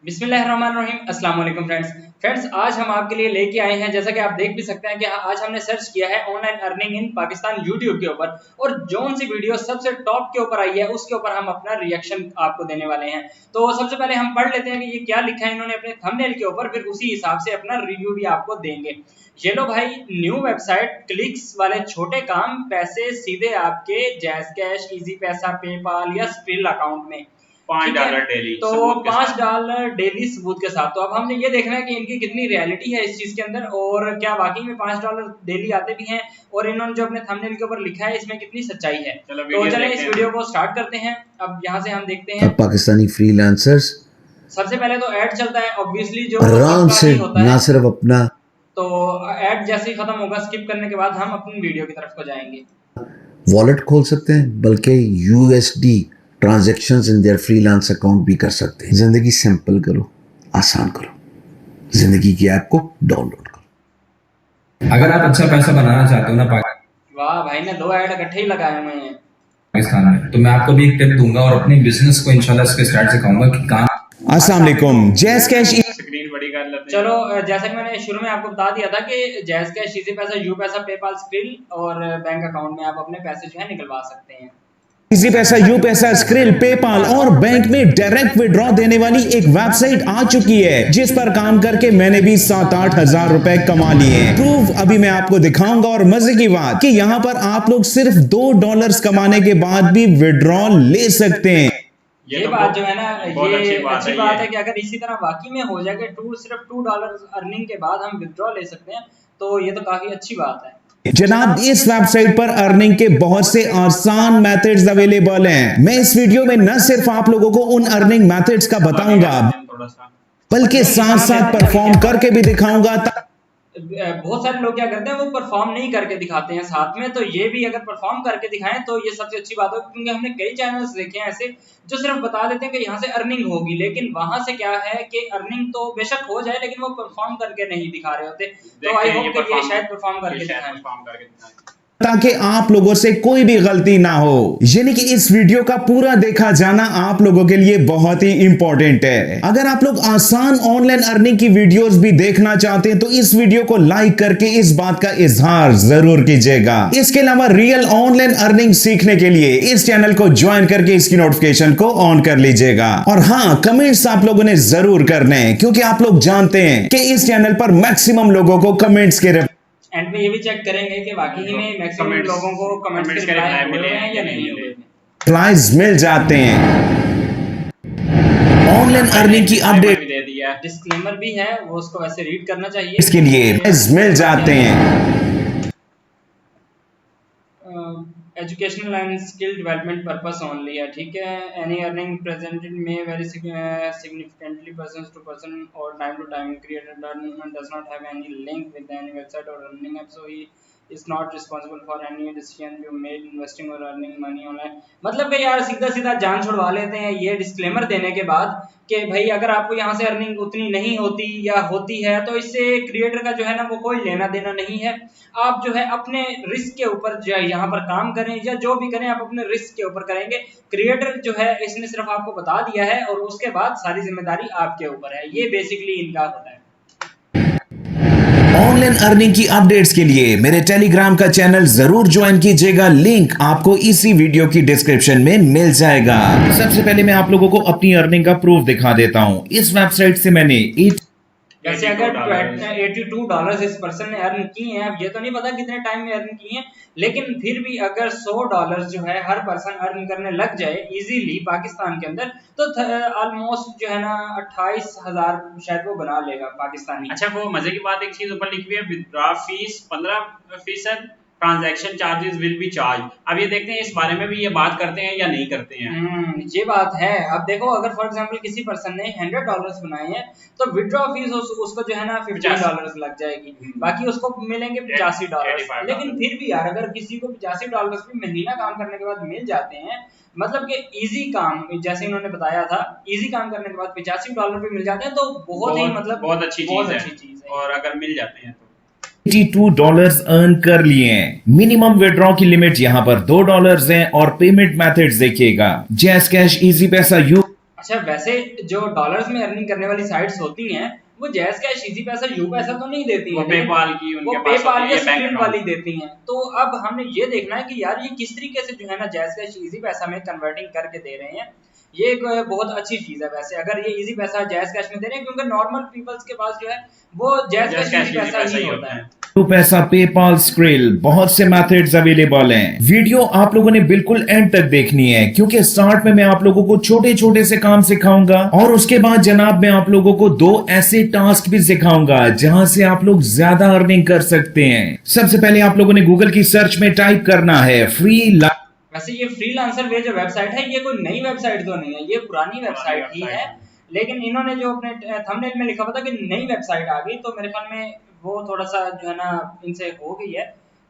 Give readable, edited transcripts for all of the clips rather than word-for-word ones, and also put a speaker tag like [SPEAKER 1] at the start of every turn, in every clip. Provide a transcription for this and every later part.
[SPEAKER 1] बिस्मिल्लाहिर्रहमानिर्रहीम। अस्सलाम वालेकुम फ्रेंड्स, आज हम आपके लिए लेके आए हैं, जैसा कि आप देख भी सकते हैं कि आज हमने सर्च किया है online earning in Pakistan YouTube के ऊपर, और जोन सी वीडियो सबसे टॉप के ऊपर आई है उसके ऊपर हम अपना रिएक्शन आपको देने वाले हैं। तो सबसे पहले हम पढ़ लेते हैं कि ये क्या लिखा है इन्होंने अपने थंबनेल के ऊपर, फिर उसी हिसाब से अपना रिव्यू भी आपको देंगे। ये लो भाई, न्यू वेबसाइट, क्लिक्स वाले छोटे काम, पैसे सीधे आपके जैज़ कैश, इजी पैसा, पेपाल या स्क्रिल अकाउंट में।
[SPEAKER 2] $5 डेली,
[SPEAKER 1] तो $5 डेली सबूत के साथ। तो अब हमने ये देखना है कि इनकी कितनी रियलिटी है इस चीज के अंदर, और क्या वाकई में $5 डेली आते भी हैं, और इन्होंने जो अपने थंबनेल के ऊपर लिखा है इसमें कितनी सच्चाई है। तो चलें इस वीडियो को स्टार्ट करते हैं। अब यहाँ से हम देखते हैं
[SPEAKER 3] पाकिस्तानी फ्रीलांसर्स
[SPEAKER 1] सबसे पहले तो ऐड चलता है ऑब्वियसली, जो
[SPEAKER 3] आराम से ना सिर्फ अपना,
[SPEAKER 1] तो ऐड जैसे ही खत्म होगा स्किप करने के बाद हम अपनी वीडियो की तरफ को जाएंगे।
[SPEAKER 3] वॉलेट खोल सकते हैं, बल्कि USD transactions in their freelance account भी कर सकते हैं। जिंदगी सिंपल करो, आसान करो, जिंदगी की ऐप को डाउनलोड करो।
[SPEAKER 4] अगर आप अच्छा पैसा बनाना चाहते हो ना
[SPEAKER 1] वाह भाई ने 2 ऐड इकट्ठे ही लगाए हुए हैं
[SPEAKER 4] पाकिस्तान में, तो मैं आपको भी एक टिप दूंगा और अपने बिजनेस को इंशाल्लाह इसके स्टार्ट सिखाऊंगा कि कहां।
[SPEAKER 5] अस्सलाम वालेकुम। जैज़ कैश
[SPEAKER 2] स्क्रीन बड़ी कर लेते हैं।
[SPEAKER 1] चलो, जैसा कि मैंने शुरू में आपको बता दिया था कि जैज़ कैश, इजी पैसा, यू पैसा, पेपाल, स्क्रिल और बैंक अकाउंट में आप अपने पैसे जो है निकलवा सकते हैं।
[SPEAKER 5] इजी पैसा, यू पैसा, स्क्रिल, पेपाल और बैंक में डायरेक्ट विड्रॉ देने वाली एक वेबसाइट आ चुकी है, जिस पर काम करके मैंने भी 7-8 हजार रुपए कमा लिए हैं। प्रूफ अभी मैं आपको दिखाऊंगा, और मजे की बात कि यहाँ पर आप लोग सिर्फ $2 कमाने के बाद भी विड्रॉ ले सकते हैं।
[SPEAKER 1] ये बात जो है ना, ये अच्छी बात है कि अगर इसी तरह वाकई में हो जाए कि सिर्फ $2 अर्निंग के बाद हम विड्रॉ ले सकते हैं, तो ये तो काफी अच्छी बात है।
[SPEAKER 5] जनाब, इस वेबसाइट पर अर्निंग के बहुत से आसान मेथड्स अवेलेबल हैं। मैं इस वीडियो में न सिर्फ आप लोगों को उन अर्निंग मेथड्स का बताऊंगा, बल्कि साथ साथ परफॉर्म करके भी दिखाऊंगा।
[SPEAKER 1] बहुत सारे लोग क्या करते हैं, वो परफॉर्म नहीं करके दिखाते हैं साथ में, तो ये भी अगर परफॉर्म करके दिखाएं तो ये सबसे अच्छी बात होगी, क्योंकि हमने कई चैनल्स देखे हैं ऐसे जो सिर्फ बता देते हैं कि यहाँ से अर्निंग होगी, लेकिन वहां से क्या है कि अर्निंग तो बेशक हो जाए लेकिन वो परफॉर्म करके नहीं दिखा रहे होते। तो आई होप कि ये शायद परफॉर्म करके दिखाएं,
[SPEAKER 5] ताकि आप लोगों से कोई भी गलती ना हो। यानी कि इस वीडियो का पूरा देखा जाना आप लोगों के लिए बहुत ही इंपॉर्टेंट है। अगर आप लोग आसान ऑनलाइन अर्निंग की वीडियोस भी देखना चाहते हैं तो इस वीडियो को लाइक करके इस बात का इजहार जरूर कीजिएगा। इसके अलावा रियल ऑनलाइन अर्निंग सीखने के लिए इस चैनल को ज्वाइन करके इसकी नोटिफिकेशन को ऑन कर लीजिएगा। और हाँ, कमेंट्स आप लोगों ने जरूर करने हैं, क्योंकि आप लोग जानते हैं कि इस चैनल पर मैक्सिमम लोगों को कमेंट्स के
[SPEAKER 1] एंड में ये भी चेक करेंगे कि वाकई में मैक्सिमम लोगों को कमेंट्स के रिप्लाई मिले हैं या नहीं मिले,
[SPEAKER 5] रिप्लाईज मिल जाते हैं। ऑनलाइन अर्निंग की अपडेट
[SPEAKER 1] दे दिया, डिस्क्लेमर भी है, वो उसको वैसे रीड करना चाहिए।
[SPEAKER 5] इसके लिए मिल जाते हैं।
[SPEAKER 1] Educational and skill development purpose only है, ठीक है। एनी अर्निंग प्रेजेंटेड में very significantly person to person और time to time, creator does not have any link with any website और earning app, so he is not responsible for any decision you made investing or earning money online। मतलब कि यार सीधा सीधा जान छुड़वा लेते हैं ये डिस्क्लेमर देने के बाद कि भाई अगर आपको यहाँ से अर्निंग उतनी नहीं होती या होती है तो इससे क्रिएटर का जो है ना वो कोई लेना देना नहीं है। आप जो है अपने रिस्क के ऊपर जो है यहाँ पर काम करें या जो भी करें आप अपने रिस्क के ऊपर करेंगे। क्रिएटर जो है इसने सिर्फ आपको बता दिया है और उसके बाद सारी जिम्मेदारी आपके ऊपर है। ये बेसिकली इनका होता है।
[SPEAKER 5] ऑनलाइन अर्निंग की अपडेट्स के लिए मेरे टेलीग्राम का चैनल जरूर ज्वाइन कीजिएगा, लिंक आपको इसी वीडियो की डिस्क्रिप्शन में मिल जाएगा। सबसे पहले मैं आप लोगों को अपनी अर्निंग का प्रूफ दिखा देता हूं। इस वेबसाइट से मैंने
[SPEAKER 1] जैसे अगर $82 इस पर्सन ने अर्न किए हैं, अब ये तो नहीं पता कितने टाइम में अर्न किए हैं, लेकिन फिर भी अगर $100 जो है हर पर्सन अर्न करने लग जाए इजीली पाकिस्तान के अंदर, तो ऑलमोस्ट जो है ना 28,000 शायद वो बना लेगा पाकिस्तानी।
[SPEAKER 2] अच्छा, वो मजे की बात एक चीज ऊपर लिखी हुई है, withdraw fees 15%, transaction charges will be charge. अब ये देखते हैं इस बारे में भी ये बात करते हैं या नहीं करते हैं।
[SPEAKER 1] ये बात है। अब देखो, अगर फॉर एग्जांपल किसी पर्सन ने $100 बनाए हैं तो विड्रॉ फीस उसको जो है ना $50 लग जाएगी, बाकी उसको मिलेंगे $85। लेकिन फिर भी यार अगर किसी को $85 भी महीना काम करने के बाद मिल जाते हैं, मतलब कि इजी काम, जैसे इन्होंने बताया था, इजी काम करने के बाद $85 भी मिल जाते हैं, तो बहुत ही मतलब
[SPEAKER 2] बहुत अच्छी चीज है। और अगर मिल जाते हैं तो
[SPEAKER 5] $82 अर्न कर लिए हैं। मिनिमम विड्रॉ की लिमिट यहाँ पर $2 है और पेमेंट मेथड्स देखिएगा, जैज़ कैश, इजी पैसा, यू
[SPEAKER 1] अच्छा वैसे जो डॉलर्स में अर्निंग करने वाली साइट्स होती हैं वो जैज़ कैश, इजी पैसा, यू पैसा तो नहीं देती
[SPEAKER 2] वो
[SPEAKER 1] हैं,
[SPEAKER 2] पेपाल की
[SPEAKER 1] वो
[SPEAKER 2] उनके पास
[SPEAKER 1] पेपाल
[SPEAKER 2] होती
[SPEAKER 1] या
[SPEAKER 2] है बैंक
[SPEAKER 1] स्प्रिंट
[SPEAKER 2] अकाउंट।
[SPEAKER 1] वाली देती हैं। तो अब हमने ये देखना है कि यार ये किस तरीके से जो है ना जैज़ कैश इजी पैसा में कन्वर्टिंग करके दे रहे हैं। ये एक बहुत अच्छी चीज है वैसे, अगर ये इजी पैसा जैज़ कैश में दे रहे हैं, क्योंकि नॉर्मल पीपल्स के पास जो है वो जैज़ कैश इजी पैसा ही होता है।
[SPEAKER 5] तो पैसा, पेपाल, स्क्रिल, बहुत से मेथड्स अवेलेबल हैं। वीडियो आप लोगों ने बिल्कुल एंड तक देखनी है क्योंकि स्टार्ट में मैं आप लोगों को छोटे छोटे से काम सिखाऊंगा और उसके बाद जनाब मैं आप लोगों को 2 ऐसे टास्क भी सिखाऊंगा जहां से आप लोग ज्यादा अर्निंग कर सकते हैं। सबसे पहले आप लोगों ने गूगल की सर्च में टाइप करना है
[SPEAKER 1] वैसे ये फ्रीलांसर वे जो वेबसाइट है ये कोई नई वेबसाइट तो नहीं है, ये पुरानी वेबसाइट ही है, लेकिन इन्होंने जो अपने थंबनेल में लिखा हुआ था कि नई वेबसाइट आ गई, तो मेरे ख्याल में वो थोड़ा सा जो है ना इनसे हो गई है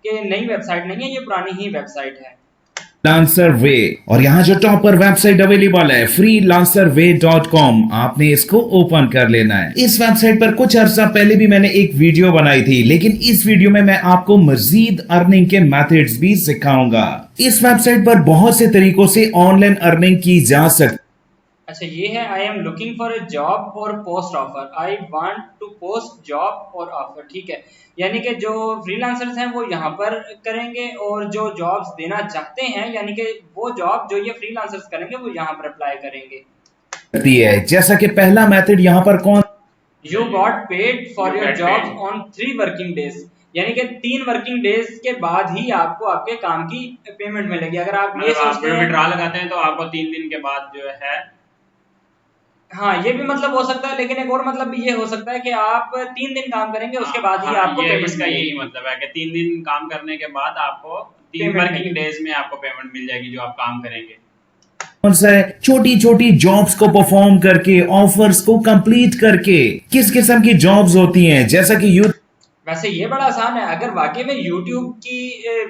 [SPEAKER 1] कि नई वेबसाइट नहीं है, ये पुरानी ही वेबसाइट है।
[SPEAKER 5] फ्रीलांसर वे, और यहाँ जो टॉप पर वेबसाइट अवेलेबल है freelancerway.com, आपने इसको ओपन कर लेना है। इस वेबसाइट पर कुछ अर्सा पहले भी मैंने एक वीडियो बनाई थी, लेकिन इस वीडियो में मैं आपको मजीद अर्निंग के मेथड्स भी सिखाऊंगा। इस वेबसाइट पर बहुत से तरीकों से ऑनलाइन अर्निंग की जा सकती।
[SPEAKER 1] अच्छा ये है, I am looking for a job और post offer, I want to post job और ऑफर, ठीक है, यानी कि जो फ्रीलांसर्स हैं वो यहाँ पर करेंगे और जो जॉब्स देना चाहते हैं यानी कि वो जॉब जो ये फ्रीलांसर्स करेंगे वो यहाँ पर अप्लाई करेंगे।
[SPEAKER 5] है जैसा कि पहला मेथड यहाँ पर कौन,
[SPEAKER 1] you got paid for your job on 3 working days, यानी कि 3 वर्किंग डेज के बाद ही आपको आपके काम की पेमेंट मिलेगी। अगर आप ये सोचते हैं
[SPEAKER 2] विड्रॉ लगाते हैं तो आपको 3 दिन के बाद जो है,
[SPEAKER 1] हाँ ये भी मतलब हो सकता है, लेकिन एक और मतलब भी ये हो सकता है कि आप 3 दिन काम करेंगे उसके बाद ही आपको पेमेंट
[SPEAKER 2] इसका यही मतलब है कि 3 दिन काम करने के बाद आपको 3 वर्किंग डेज में आपको पेमेंट मिल जाएगी जो आप काम करेंगे।
[SPEAKER 5] कौन सा है, छोटी छोटी जॉब्स को परफॉर्म करके, ऑफर्स को कंप्लीट करके। किस किस्म की जॉब्स होती हैं, जैसा कि
[SPEAKER 1] वैसे ये बड़ा आसान है, अगर वाकई में YouTube की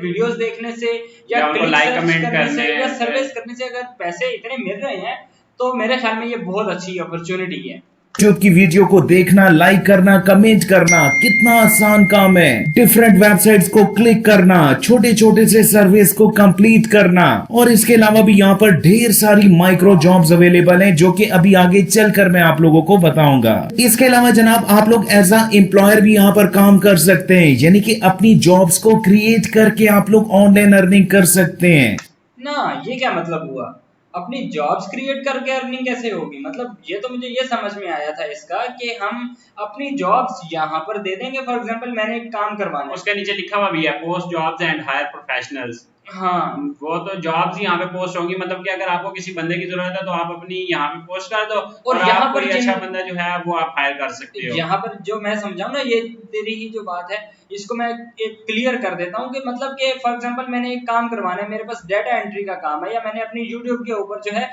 [SPEAKER 1] वीडियोस देखने से या
[SPEAKER 2] उनको लाइक कमेंट करने
[SPEAKER 1] से या सर्विस करने से अगर पैसे इतने मिल रहे हैं तो मेरे ख्याल में ये बहुत अच्छी अपॉर्चुनिटी है।
[SPEAKER 5] यूट्यूब की वीडियो को देखना, लाइक करना, कमेंट करना कितना आसान काम है। डिफरेंट वेबसाइट्स को क्लिक करना, छोटे छोटे से सर्विस को कंप्लीट करना, और इसके अलावा भी यहाँ पर ढेर सारी माइक्रो जॉब्स अवेलेबल हैं जो कि अभी आगे चलकर मैं आप लोगों को बताऊंगा। इसके अलावा जनाब आप लोग एज अ एम्प्लॉयर भी यहाँ पर काम कर सकते हैं, यानी कि अपनी जॉब्स को क्रिएट करके आप लोग ऑनलाइन अर्निंग कर सकते हैं
[SPEAKER 1] ना। ये क्या मतलब हुआ, अपनी जॉब्स क्रिएट करके अर्निंग कैसे होगी? मतलब ये तो मुझे ये समझ में आया था इसका कि हम अपनी जॉब्स यहाँ पर दे देंगे। फॉर एग्जांपल मैंने एक काम करवाना है,
[SPEAKER 2] उसके नीचे लिखा हुआ भी है post jobs and hire professionals.
[SPEAKER 1] हाँ
[SPEAKER 2] वो तो जॉब्स यहाँ पे पोस्ट होंगी, मतलब कि अगर आपको किसी बंदे की जरूरत है तो आप अपनी यहाँ पे पोस्ट कर दो और यहाँ पर अच्छा बंदा जो है वो आप हायर कर सकते हो।
[SPEAKER 1] यहाँ पर जो मैं समझाऊँ ना, ये तेरी ही जो बात है इसको मैं एक क्लियर कर देता हूँ कि मतलब कि फॉर एग्जांपल मैंने एक काम करवाना है, मेरे पास डेटा एंट्री का काम है या मैंने अपनी यूट्यूब के ऊपर जो है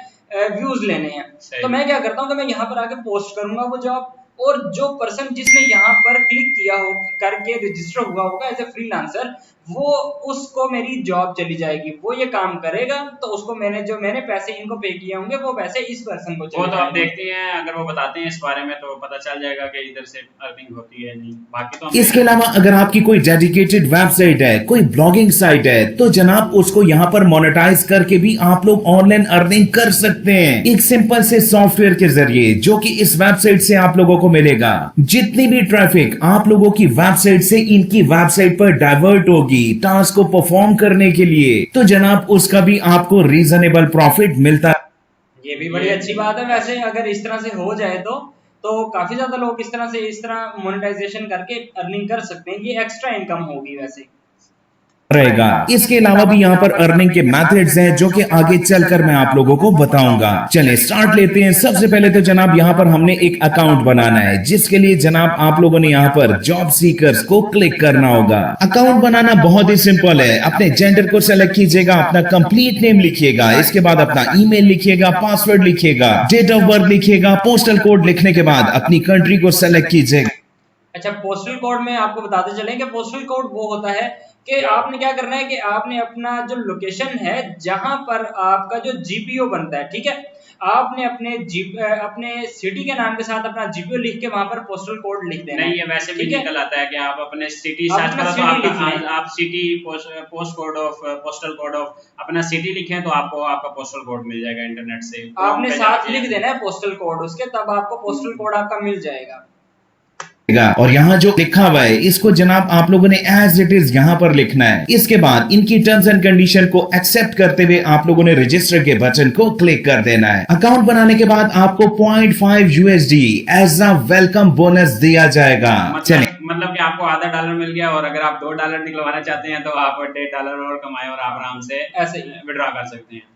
[SPEAKER 1] व्यूज लेने हैं, तो मैं क्या करता हूँ कि मैं यहाँ पर आके पोस्ट करूंगा वो जॉब, और जो पर्सन जिसने यहाँ पर क्लिक किया हो करके रजिस्टर हुआ होगा एज ए फ्रीलांसर, वो उसको मेरी जॉब चली जाएगी, वो ये काम करेगा तो उसको मैंने पैसे इनको पे किए होंगे वो पैसे इस पर्सन को
[SPEAKER 2] वो तो आप देखते हैं, अगर वो बताते हैं इस बारे में तो पता चल जाएगा कि इधर से अर्निंग होती है नहीं, बाकी तो
[SPEAKER 5] इसके अलावा अगर आपकी कोई डेडिकेटेड वेबसाइट है, कोई ब्लॉगिंग साइट है, तो जनाब उसको यहाँ पर मोनेटाइज करके भी आप लोग ऑनलाइन अर्निंग कर सकते हैं एक सिंपल से सॉफ्टवेयर के जरिए, जो कि इस वेबसाइट से आप लोगों को मिलेगा। जितनी भी ट्रैफिक आप लोगों की वेबसाइट से इनकी वेबसाइट पर डाइवर्ट होगी टास्क को परफॉर्म करने के लिए, तो जनाब उसका भी आपको रीजनेबल प्रॉफिट मिलता है।
[SPEAKER 1] ये भी बड़ी अच्छी बात है वैसे, अगर इस तरह से हो जाए तो काफी ज्यादा लोग इस तरह मोनेटाइजेशन करके अर्निंग कर सकते हैं, ये एक्स्ट्रा इनकम होगी वैसे
[SPEAKER 5] रहेगा। इसके अलावा भी यहाँ पर अर्निंग के मेथड्स हैं जो कि आगे चलकर मैं आप लोगों को बताऊंगा। चलें स्टार्ट लेते हैं। सबसे पहले तो जनाब यहाँ पर हमने एक अकाउंट बनाना है, जिसके लिए जनाब आप लोगों ने यहाँ पर जॉब सीकर्स को क्लिक करना होगा। अकाउंट बनाना बहुत ही सिंपल है। अपने जेंडर को सेलेक्ट कीजिएगा, अपना कंप्लीट नेम लिखिएगा, इसके बाद अपना ईमेल लिखिएगा, पासवर्ड लिखिएगा, डेट ऑफ बर्थ लिखिएगा, पोस्टल कोड लिखने के बाद अपनी कंट्री को सेलेक्ट कीजिएगा।
[SPEAKER 1] अच्छा पोस्टल कोड में आपको बताते चलें कि पोस्टल कोड वो होता है कि आपने क्या करना है कि आपने अपना जो लोकेशन है जहां पर आपका जो जीपीओ बनता है, ठीक है, आपने अपने सिटी के नाम के साथ अपना जीपीओ लिख के वहां पर पोस्टल कोड लिख देना
[SPEAKER 2] नहीं, ये वैसे भी
[SPEAKER 1] ठीक है?
[SPEAKER 2] निकल आता है कि आप अपने सिटी
[SPEAKER 1] आप
[SPEAKER 2] सर्च
[SPEAKER 1] अपना
[SPEAKER 2] करो तो
[SPEAKER 1] सिटी लिख
[SPEAKER 2] आपका
[SPEAKER 1] लें।
[SPEAKER 2] आप सिटी पोस्टल कोड ऑफ अपना सिटी लिखें तो आपको आपका पोस्टल कोड मिल जाएगा इंटरनेट से।
[SPEAKER 1] आपने साथ लिख देना है पोस्टल कोड उसके, तब आपको पोस्टल कोड आपका मिल जाएगा।
[SPEAKER 5] और यहाँ जो लिखा हुआ है इसको जनाब आप लोगों ने एज इट इज यहाँ पर लिखना है। इसके बाद इनकी टर्म्स एंड कंडीशन को एक्सेप्ट करते हुए आप लोगों ने रजिस्टर के बटन को क्लिक कर देना है। अकाउंट बनाने के बाद आपको 0.5 USD as a welcome bonus दिया जाएगा। चलिए
[SPEAKER 2] मतलब कि आपको आधा डॉलर मिल गया, और अगर आप $2 निकलवाना चाहते हैं तो आप $1.5 और कमाए और आप आराम से
[SPEAKER 1] ऐसे ही
[SPEAKER 2] विड्रॉ कर सकते हैं।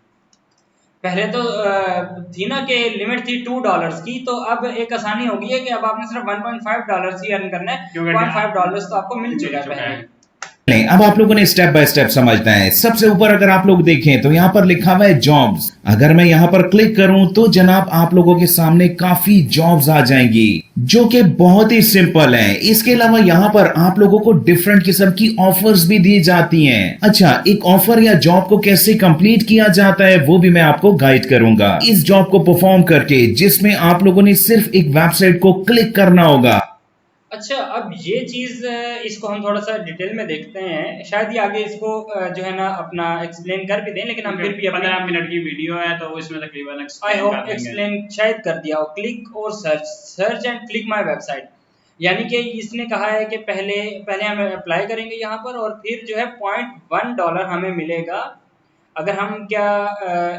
[SPEAKER 1] पहले तो थी ना कि लिमिट थी $2 की, तो अब एक आसानी हो गई है कि अब आपने सिर्फ $1.5 ही अर्न करना है। $0.5 तो आपको मिल चुका है पहले।
[SPEAKER 5] नहीं, अब आप लोगों ने स्टेप बाय स्टेप समझना है। सबसे ऊपर अगर आप लोग देखें तो यहाँ पर लिखा हुआ है जॉब्स। अगर मैं यहाँ पर क्लिक करूं तो जनाब आप लोगों के सामने काफी जॉब्स आ जाएंगी जो कि बहुत ही सिंपल हैं। इसके अलावा यहाँ पर आप लोगों को डिफरेंट किस्म की ऑफर्स भी दी जाती हैं। अच्छा, एक ऑफर या जॉब को कैसे कंप्लीट किया जाता है वो भी मैं आपको गाइड करूंगा। इस जॉब को परफॉर्म करके जिसमें आप लोगों ने सिर्फ एक वेबसाइट को क्लिक करना होगा।
[SPEAKER 1] अच्छा, अब ये चीज इसको हम थोड़ा सा डिटेल में देखते हैं। शायद ये आगे इसको जो है ना अपना एक्सप्लेन कर भी दें, लेकिन हम फिर भी
[SPEAKER 2] 15 मिनट की वीडियो है तो इसमें तकरीबन
[SPEAKER 1] आई होप एक्सप्लेन शायद कर दिया हो। क्लिक और search and click my website, यानी कि इसने कहा है कि पहले हम अप्लाई करेंगे यहाँ पर, और फिर जो है $0.1 हमें मिलेगा। अगर हम क्या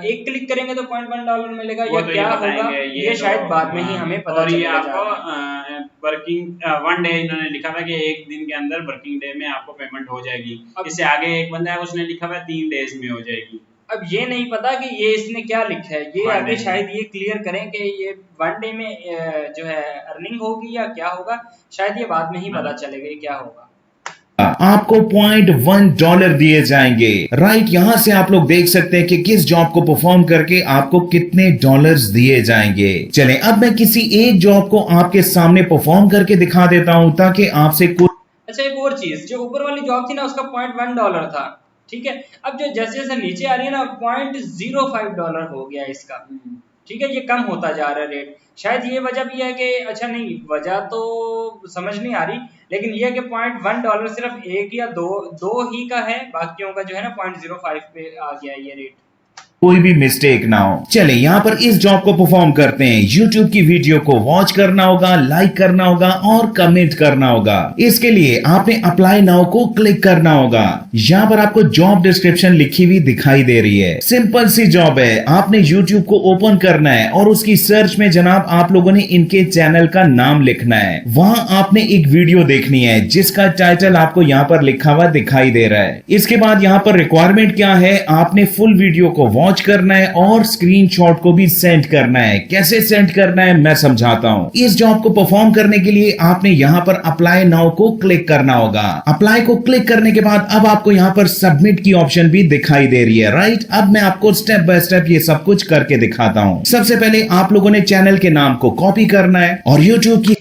[SPEAKER 1] एक क्लिक करेंगे तो $0.1 मिलेगा, या
[SPEAKER 2] तो
[SPEAKER 1] क्या होगा ये शायद बाद में ही हमें पता
[SPEAKER 2] और ये
[SPEAKER 1] चलेगा।
[SPEAKER 2] आपको वर्किंग 1 डे इन्होंने लिखा हुआ है कि 1 दिन के अंदर वर्किंग डे में आपको पेमेंट हो जाएगी। इससे आगे एक बंदा है उसने लिखा हुआ है 3 डेज में हो जाएगी।
[SPEAKER 1] अब ये नहीं पता कि ये इसने क्या लिखा है, ये आगे शायद ये क्लियर करें कि ये 1 डे में जो है अर्निंग होगी या क्या होगा। शायद ये बाद में ही पता चलेगा क्या होगा।
[SPEAKER 5] आपको $0.1 दिए जाएंगे। राइट, यहां से आप लोग देख सकते हैं कि किस जॉब को परफॉर्म करके आपको कितने डॉलर्स दिए जाएंगे। चलें, अब मैं किसी एक जॉब को आपके सामने परफॉर्म करके दिखा देता हूं ताकि आपसे कुछ।
[SPEAKER 1] अच्छा, एक और चीज, जो ऊपर वाली जॉब थी ना उसका $0.1 था, ठीक है। अब जो जैसे जैसे नीचे आ रही है ना $0.05 हो गया इसका, ठीक है। ये कम होता जा रहा है रेट। शायद ये वजह भी है कि अच्छा नहीं, वजह तो समझ नहीं आ रही, लेकिन ये है कि $0.1 सिर्फ एक या दो ही का है, बाकियों का जो है ना 0.05 पे आ गया ये रेट।
[SPEAKER 5] कोई भी मिस्टेक ना हो। चले यहाँ पर इस जॉब को परफॉर्म करते हैं। YouTube की वीडियो को वॉच करना होगा, लाइक करना होगा और कमेंट करना होगा। इसके लिए आपने अप्लाई नाउ को क्लिक करना होगा। यहाँ पर आपको जॉब डिस्क्रिप्शन लिखी हुई दिखाई दे रही है। सिंपल सी जॉब है। आपने YouTube को ओपन करना है और उसकी सर्च में जनाब आप लोगों ने इनके चैनल का नाम लिखना है। वहां आपने एक वीडियो देखनी है जिसका टाइटल आपको यहाँ पर लिखा हुआ दिखाई दे रहा है। इसके बाद यहाँ पर रिक्वायरमेंट क्या है, आपने फुल वीडियो को वॉच करना है और स्क्रीनशॉट को भी सेंड करना है। कैसे सेंड करना है मैं समझाता हूं। इस जॉब को परफॉर्म करने के लिए आपने यहां पर अप्लाई नाउ को क्लिक करना होगा। अप्लाई को क्लिक करने के बाद अब आपको यहां पर सबमिट की ऑप्शन भी दिखाई दे रही है। राइट, अब मैं आपको स्टेप बाय स्टेप ये सब कुछ करके दिखाता हूं। सबसे पहले आप लोगों ने चैनल के नाम को कॉपी करना है और YouTube की।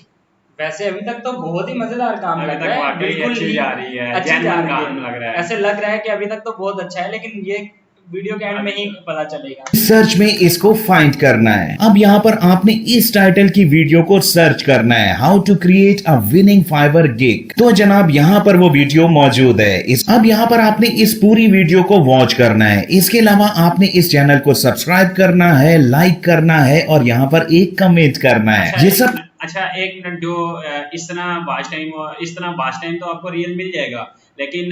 [SPEAKER 1] वैसे अभी तक तो बहुत ही मजेदार काम लग रहा है, बिल्कुल
[SPEAKER 2] अच्छी जा रही है,
[SPEAKER 1] अच्छी जा रही
[SPEAKER 2] काम लग रहा
[SPEAKER 1] है।
[SPEAKER 2] है।
[SPEAKER 1] ऐसे लग रहा है कि अभी तक तो बहुत अच्छा है, लेकिन ये वीडियो के एंड में ही पता चलेगा।
[SPEAKER 5] सर्च में इसको फाइंड करना है। अब यहाँ पर आपने इस टाइटल की वीडियो को सर्च करना है, how to create a winning Fiverr gig. तो जनाब यहाँ पर वो वीडियो मौजूद है। अब यहाँ पर आपने इस पूरी वीडियो को वॉच करना है। इसके अलावा आपने इस चैनल को सब्सक्राइब करना है, लाइक करना है और यहाँ पर एक कमेंट करना है। ये सब
[SPEAKER 2] अच्छा, एक मिनट, जो इस तरह वॉच टाइम तो आपको रियल मिल जाएगा, लेकिन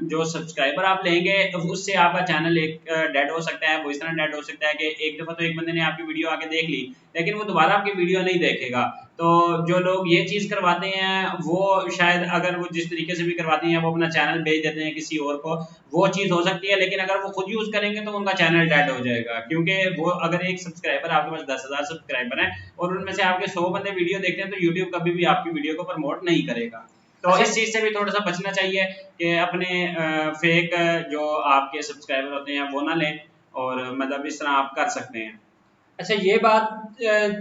[SPEAKER 2] जो सब्सक्राइबर आप लेंगे तो उससे आपका चैनल एक डेड हो सकता है। वो इस तरह डेड हो सकता है कि एक दफ़ा तो एक बंदे ने आपकी वीडियो आके देख ली, लेकिन वो दोबारा आपकी वीडियो नहीं देखेगा। तो जो लोग ये चीज़ करवाते हैं वो शायद, अगर वो जिस तरीके से भी करवाते हैं, वो अपना चैनल भेज देते हैं किसी और को, वो चीज़ हो सकती है। लेकिन अगर वो खुद यूज़ करेंगे तो उनका चैनल डेड हो जाएगा, क्योंकि वो अगर एक सब्सक्राइबर, आपके पास 10,000 सब्सक्राइबर हैं और उनमें से आपके 100 बंदे वीडियो देखते हैं, तो यूट्यूब कभी भी आपकी वीडियो को प्रमोट नहीं करेगा। तो इस चीज़ से भी थोड़ा सा बचना चाहिए कि अपने फेक जो आपके सब्सक्राइबर होते हैं वो ना लें, और मतलब इस तरह आप कर सकते हैं।
[SPEAKER 1] अच्छा, ये बात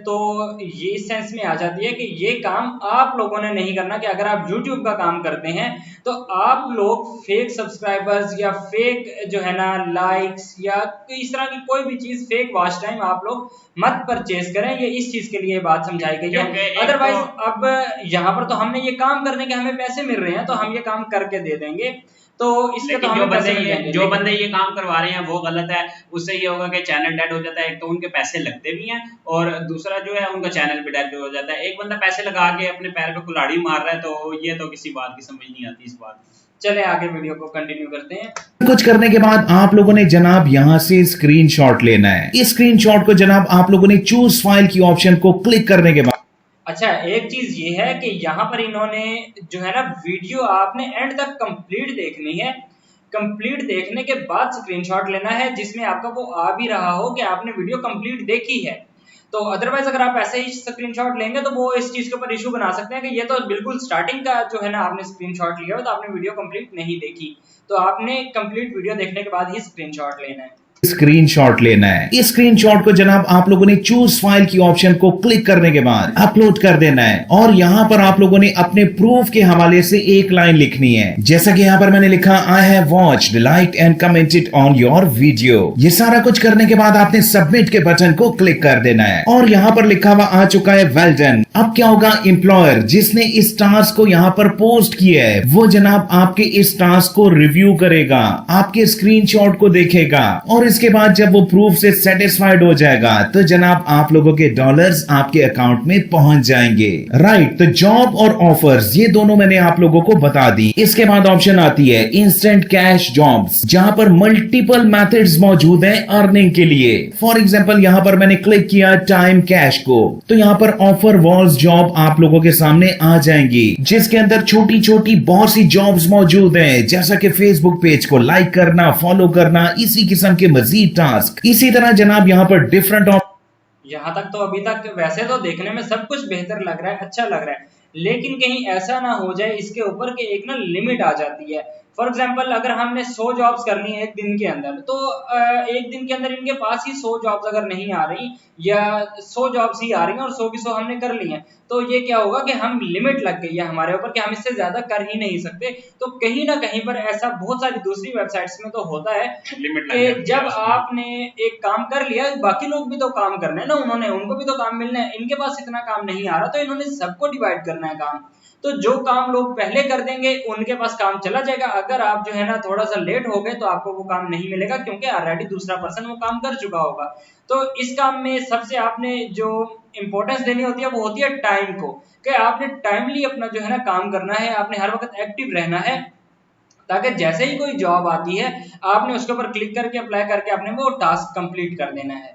[SPEAKER 1] तो ये इस सेंस में आ जाती है कि ये काम आप लोगों ने नहीं करना, कि अगर आप YouTube का काम करते हैं तो आप लोग फेक सब्सक्राइबर्स या फेक जो है ना लाइक्स या इस तरह की कोई भी चीज, फेक वॉच टाइम आप लोग मत परचेज करें। ये इस चीज के लिए बात समझाई गई है।
[SPEAKER 2] क्योंकि एक
[SPEAKER 1] अदरवाइज
[SPEAKER 2] तो
[SPEAKER 1] अब यहाँ पर तो हमने ये काम करने के हमें पैसे मिल रहे हैं, तो हम ये काम करके दे देंगे, तो इसके तो
[SPEAKER 2] लेकिन
[SPEAKER 1] हमें पैसे मिल जाएंगे।
[SPEAKER 2] जो
[SPEAKER 1] लेकिन
[SPEAKER 2] बंदे ये काम करवा रहे हैं वो गलत है। उससे ये होगा कि चैनल डेड हो जाता है, एक तो उनके पैसे लगते भी हैं और दूसरा जो है उनका चैनल भी डेड हो जाता है। एक बंदा पैसे लगा के अपने पैर पे कुल्हाड़ी मार रहा है, तो ये तो किसी बात की समझ नहीं आती इस बात की।
[SPEAKER 1] चले आगे वीडियो को कंटिन्यू करते हैं।
[SPEAKER 5] कुछ करने के बाद आप लोगों ने जनाब यहां से स्क्रीनशॉट लेना है। इस स्क्रीनशॉट को जनाब आप लोगों ने चूज फाइल की ऑप्शन को क्लिक करने के बाद,
[SPEAKER 1] अच्छा, एक चीज ये है कि यहाँ पर इन्होंने जो है ना, वीडियो आपने एंड तक कंप्लीट देखनी है। कंप्लीट देखने के बाद स्क्रीनशॉट लेना है जिसमें आपका वो आ भी रहा हो कि आपने वीडियो कंप्लीट देखी है। तो अदरवाइज अगर आप ऐसे ही स्क्रीनशॉट लेंगे तो वो इस चीज के ऊपर इशू बना सकते हैं कि ये तो बिल्कुल स्टार्टिंग का जो है ना आपने स्क्रीनशॉट लिया हो, तो आपने वीडियो कंप्लीट नहीं देखी। तो आपने कंप्लीट वीडियो देखने के बाद ही स्क्रीनशॉट लेना है।
[SPEAKER 5] स्क्रीनशॉट लेना है। इस स्क्रीनशॉट को जनाब आप लोगों ने चूज फाइल की ऑप्शन को क्लिक करने के बाद अपलोड कर देना है और यहां पर आप लोगों ने अपने प्रूफ के हवाले से एक लाइन लिखनी है, जैसा कि यहां पर मैंने लिखा, I have watched, liked and commented on your video. ये सारा कुछ करने के बाद आपने सबमिट के बटन को क्लिक कर देना है और यहां पर लिखा हुआ आ चुका है वेल डन। अब क्या होगा, एम्प्लॉयर जिसने इस टास्क को यहां पर पोस्ट किया है वो जनाब आपके इस टास्क को रिव्यू करेगा, आपके स्क्रीनशॉट को देखेगा और इसके बाद जब वो प्रूफ से सेटिस्फाइड हो जाएगा तो जनाब आप लोगों के डॉलर्स आपके अकाउंट में पहुंच जाएंगे। राइट, तो जॉब और ऑफर्स ये दोनों मैंने आप लोगों को बता दी। इसके बाद ऑप्शन आती है इंस्टेंट कैश जॉब्स, जहां पर मल्टीपल मेथड्स मौजूद हैं अर्निंग के लिए। फॉर एग्जांपल यहां पर मैंने क्लिक किया टाइम कैश को, तो यहां पर ऑफर वॉल्स जॉब आप लोगों के सामने आ जाएंगी, जिसके अंदर छोटी छोटी बहुत सी जॉब्स मौजूद हैं, जैसा कि फेसबुक पेज को लाइक करना, फॉलो करना, इसी किस्म के मजीद टास्क। इसी तरह जनाब यहाँ पर डिफरेंट
[SPEAKER 1] यहाँ तक तो अभी तक वैसे तो देखने में सब कुछ बेहतर लग रहा है, अच्छा लग रहा है, लेकिन कहीं ऐसा ना हो जाए इसके ऊपर कि एक ना लिमिट आ जाती है। फॉर एग्जांपल अगर हमने 100 जॉब्स कर ली एक दिन के अंदर, तो एक दिन के अंदर इनके पास ही 100 जॉब्स अगर नहीं आ रही या 100 जॉब्स ही आ रही हैं और 100 की 100 हमने कर ली हैं, तो ये क्या होगा कि हम लिमिट लग गई है हमारे ऊपर कि हम इससे ज्यादा कर ही नहीं सकते। तो कहीं ना कहीं पर ऐसा बहुत सारी दूसरी वेबसाइट्स में तो होता है
[SPEAKER 2] लिमिट लग
[SPEAKER 1] कि
[SPEAKER 2] जाती है
[SPEAKER 1] जब
[SPEAKER 2] उसमें।
[SPEAKER 1] आपने एक काम कर लिया, बाकी लोग भी तो काम करना है ना, उनको भी तो काम मिलना है। इनके पास इतना काम नहीं आ रहा तो इन्होंने सबको डिवाइड करना है काम। तो जो काम लोग पहले कर देंगे उनके पास काम चला जाएगा। अगर आप जो है ना थोड़ा सा लेट हो गए तो आपको वो काम नहीं मिलेगा, क्योंकि ऑलरेडी दूसरा पर्सन वो काम कर चुका होगा। तो इस काम में सबसे आपने जो इंपॉर्टेंस देनी होती है वो होती है टाइम को, कि आपने टाइमली अपना जो है ना काम करना है, आपने हर वक्त एक्टिव रहना है, ताकि जैसे ही कोई जॉब आती है आपने उसके ऊपर क्लिक करके अप्लाई करके अपने वो टास्क कंप्लीट कर देना है।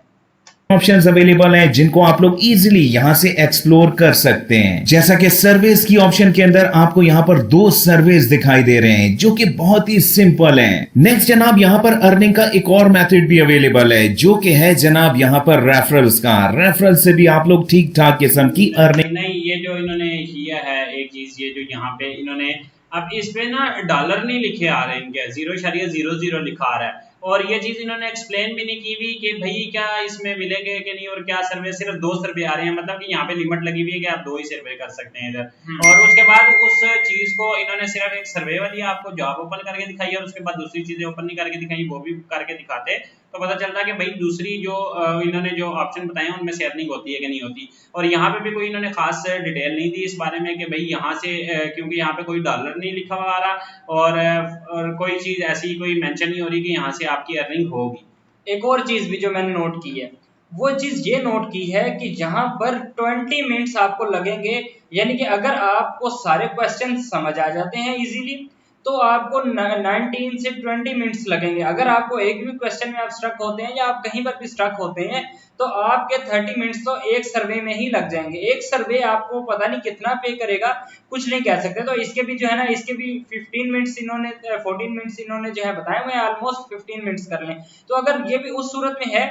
[SPEAKER 5] ऑप्शंस अवेलेबल हैं जिनको आप लोग इजीली यहां से एक्सप्लोर कर सकते हैं। जैसा कि सर्विस की ऑप्शन के अंदर आपको यहां पर 2 सर्विस दिखाई दे रहे हैं जो कि बहुत ही सिंपल हैं। नेक्स्ट जनाब यहां पर अर्निंग का एक और मेथड भी अवेलेबल है जो कि है जनाब यहां पर रेफरल्स का। रेफरल से भी आप लोग ठीक ठाक किस्म की अर्निंग
[SPEAKER 2] नहीं, ये जो इन्होंने किया है एक चीज, ये जो यहाँ पे इन्होंने अब इस पे ना डॉलर नहीं लिखे आ रहे इनके, 0.00 लिखा आ रहा है। और ये चीज इन्होंने एक्सप्लेन भी नहीं की हुई कि भाई क्या इसमें मिलेंगे कि नहीं, और क्या सर्वे, सिर्फ 2 सर्वे आ रहे हैं, मतलब कि यहाँ पे लिमिट लगी हुई है कि आप 2 ही सर्वे कर सकते हैं इधर। और उसके बाद उस चीज को इन्होंने सिर्फ एक सर्वे वाली आपको जॉब ओपन करके दिखाई और उसके बाद दूसरी चीजें ओपन नहीं करके दिखाई, वो भी करके दिखाते तो पता चलता कि भाई दूसरी जो इन्होंने जो ऑप्शन बताए हैं उनमें से अर्निंग होती है कि नहीं होती। और यहाँ पे भी कोई इन्होंने खास डिटेल नहीं दी इस बारे में कि भाई यहाँ से क्योंकि यहाँ पे कोई डॉलर नहीं लिखा हुआ आ रहा और कोई चीज ऐसी कोई मेंशन नहीं हो रही कि यहाँ से आपकी अर्निंग होगी।
[SPEAKER 1] एक और चीज भी जो मैंने नोट की है, वो चीज ये नोट की है कि जहां पर 20 मिनट्स आपको लगेंगे, यानी कि अगर आपको सारे क्वेश्चन समझ आ जाते हैं इजीली तो आपको 19 से 20 मिनट्स लगेंगे। अगर आपको एक भी क्वेश्चन में आप स्ट्रक होते हैं या आप कहीं पर भी स्ट्रक होते हैं तो आपके 30 मिनट्स तो एक सर्वे में ही लग जाएंगे। एक सर्वे आपको पता नहीं कितना पे करेगा, कुछ नहीं कह सकते। तो इसके भी जो है ना, इसके भी 15 मिनट्स इन्होंने 14 मिनट्स इन्होंने जो है बताए हुए, ऑलमोस्ट 15 मिनट्स कर लें। तो अगर ये भी उस सूरत में है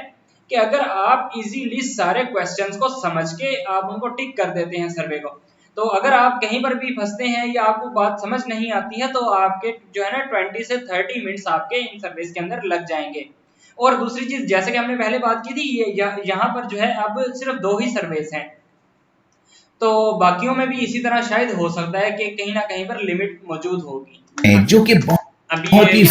[SPEAKER 1] कि अगर आप इजीली सारे क्वेश्चंस को समझ के आप उनको टिक कर देते हैं सर्वे को, तो अगर आप कहीं पर भी फंसते हैं या आपको बात समझ नहीं आती है तो आपके जो है ना 20 से 30 मिनट्स आपके इन सर्विस के अंदर लग जाएंगे। और दूसरी चीज, जैसे कि हमने पहले बात की थी, ये यहाँ पर जो है अब सिर्फ 2 ही सर्विस हैं, तो बाकियों में भी इसी तरह शायद हो सकता है कि कहीं ना कहीं पर लिमिट मौजूद होगी।
[SPEAKER 5] जो कि बहुत ही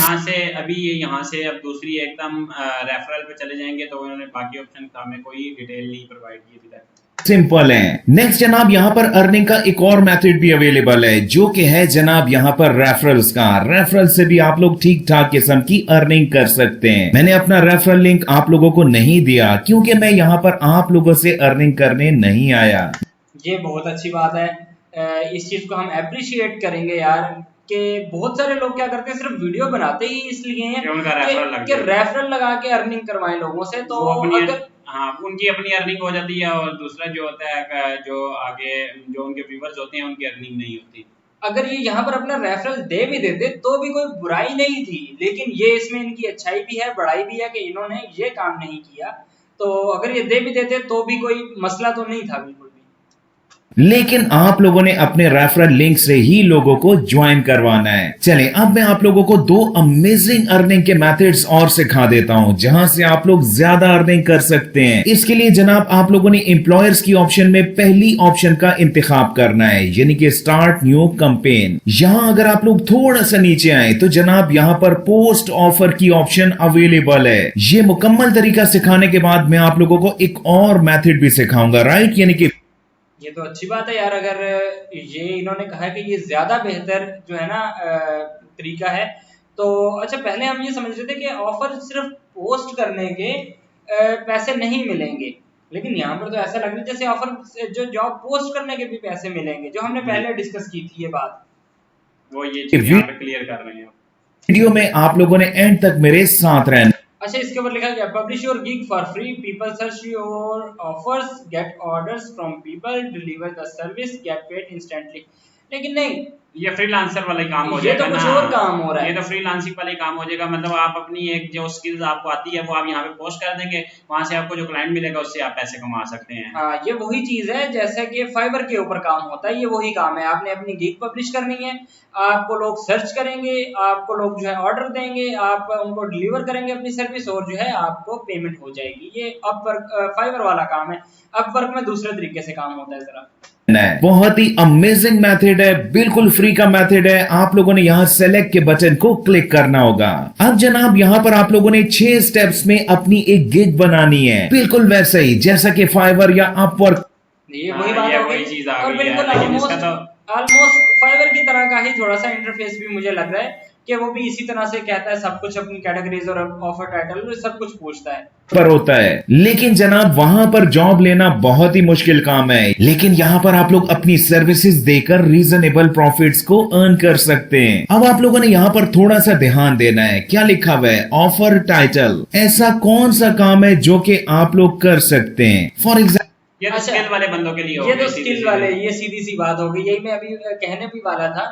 [SPEAKER 2] अभी ये यहाँ से अब दूसरी एकदम रेफरल पे चले जाएंगे, तो उन्होंने बाकी ऑप्शन का हमें कोई डिटेल नहीं प्रोवाइड की अभी तक।
[SPEAKER 5] सिंपल है। नेक्स्ट जनाब यहाँ पर अर्निंग का एक और मेथड भी अवेलेबल है, जो कि है जनाब यहाँ पर रेफरल्स का। रेफरल से भी आप लोग ठीक ठाक किस्म की अर्निंग कर सकते हैं। मैंने अपना रेफरल लिंक आप लोगों को नहीं दिया क्योंकि मैं यहाँ पर आप लोगों से अर्निंग करने नहीं आया।
[SPEAKER 1] ये बहुत अच्छी बात है, इस चीज को हम अप्रिशिएट करेंगे यार, कि बहुत सारे लोग क्या करते हैं, सिर्फ वीडियो बनाते ही इसलिए हैं कि रेफरल लगा के अर्निंग करवाएं लोगों से, तो अगर
[SPEAKER 2] हाँ उनकी अपनी अर्निंग हो जाती है, और दूसरा जो होता है जो आगे जो उनके व्यूवर्स होते हैं उनकी अर्निंग नहीं होती।
[SPEAKER 1] अगर ये यहाँ पर अपना रेफरल दे भी देते तो भी कोई बुराई नहीं थी, लेकिन ये इसमें इनकी अच्छाई भी है, बड़ाई भी है कि इन्होंने ये काम नहीं किया, तो अगर ये दे भी देते तो भी कोई मसला तो नहीं था बिल्कुल भी।
[SPEAKER 5] लेकिन आप लोगों ने अपने रेफरल लिंक से ही लोगों को ज्वाइन करवाना है। चले अब मैं आप लोगों को 2 अमेजिंग अर्निंग के मेथड्स और सिखा देता हूं, जहां से आप लोग ज्यादा अर्निंग कर सकते हैं। इसके लिए जनाब आप लोगों ने एम्प्लॉयर्स की ऑप्शन में पहली ऑप्शन का इंतखाब करना है, यानी कि स्टार्ट न्यू कैंपेन। यहां अगर आप लोग थोड़ा सा नीचे आए तो जनाब यहां पर पोस्ट ऑफर की ऑप्शन अवेलेबल है। ये मुकम्मल तरीका सिखाने के बाद मैं आप लोगों को एक और मेथड भी सिखाऊंगा, राइट, यानी कि
[SPEAKER 1] ये तो अच्छी बात है यार, अगर ये इन्होंने कहा कि ये ज्यादा बेहतर जो है ना तरीका है, तो अच्छा पहले हम ये समझ रहे थे कि ऑफर सिर्फ पोस्ट करने के पैसे नहीं मिलेंगे, लेकिन यहाँ पर तो ऐसा लग रहा है जैसे ऑफर जो जॉब पोस्ट करने के भी पैसे मिलेंगे, जो हमने पहले डिस्कस की थी ये बात,
[SPEAKER 2] वो ये चीज यहाँ पे क्लियर कर रहे हैं।
[SPEAKER 5] वीडियो में आप लोगों ने एंड तक मेरे साथ रहना।
[SPEAKER 1] अच्छा, इसके ऊपर लिखा गया publish your gig for free, people search your offers, get orders from people, deliver the service, get paid instantly. लेकिन नहीं,
[SPEAKER 2] ये फ्रीलांसर वाला ही काम हो
[SPEAKER 1] जाएगा, ये तो कुछ और काम हो रहा है,
[SPEAKER 2] ये तो फ्रीलांसिंग वाला ही काम हो जाएगा। मतलब आप अपनी एक जो स्किल्स आपको आती है वो आप यहाँ पे पोस्ट कर देंगे, वहां से आपको जो क्लाइंट मिलेगा उससे आप पैसे कमा सकते हैं।
[SPEAKER 1] हाँ, ये वही चीज है जैसा कि फाइवर के ऊपर काम होता है, ये वही काम है। आपने अपनी गिग पब्लिश करनी है, आपको लोग सर्च करेंगे, आपको लोग जो है ऑर्डर देंगे, आप उनको डिलीवर करेंगे अपनी सर्विस, और जो है आपको पेमेंट हो जाएगी। ये अपवर्क फाइवर वाला काम है। अपवर्क में दूसरे तरीके से काम होता है जरा।
[SPEAKER 5] बहुत ही अमेजिंग मेथड है, बिल्कुल फ्री का मेथड है। आप लोगों ने यहाँ सेलेक्ट के बटन को क्लिक करना होगा। अब जनाब यहाँ पर आप लोगों ने 6 स्टेप्स में अपनी एक गिग बनानी है, बिल्कुल वैसे ही जैसा कि फाइवर या अपवर्क।
[SPEAKER 1] ये वही बात हो गई, और बिल्कुल ऑलमोस्ट फाइवर की तरह का ही थोड़ा सा इंटरफेस भी मुझे लग रहा है कि वो भी इसी तरह से कहता है, सब कुछ अपनी कैटेगरीज और ऑफर टाइटल सब कुछ पूछता है
[SPEAKER 5] पर होता है। लेकिन जनाब वहां पर जॉब लेना बहुत ही मुश्किल काम है, लेकिन यहाँ पर आप लोग अपनी सर्विसेज देकर रीजनेबल प्रॉफिट्स को अर्न कर सकते हैं। अब आप लोगों ने यहाँ पर थोड़ा सा ध्यान देना है, क्या लिखा हुआ है, ऑफर टाइटल। ऐसा कौन सा काम है जो कि आप लोग कर सकते हैं? फॉर एग्जाम्पल
[SPEAKER 2] ये तो स्किल वाले बंदों के लिए हो
[SPEAKER 1] ये तो स्किल वाले, ये सीधी सी बात हो गई। यही मैं अभी कहने भी वाला था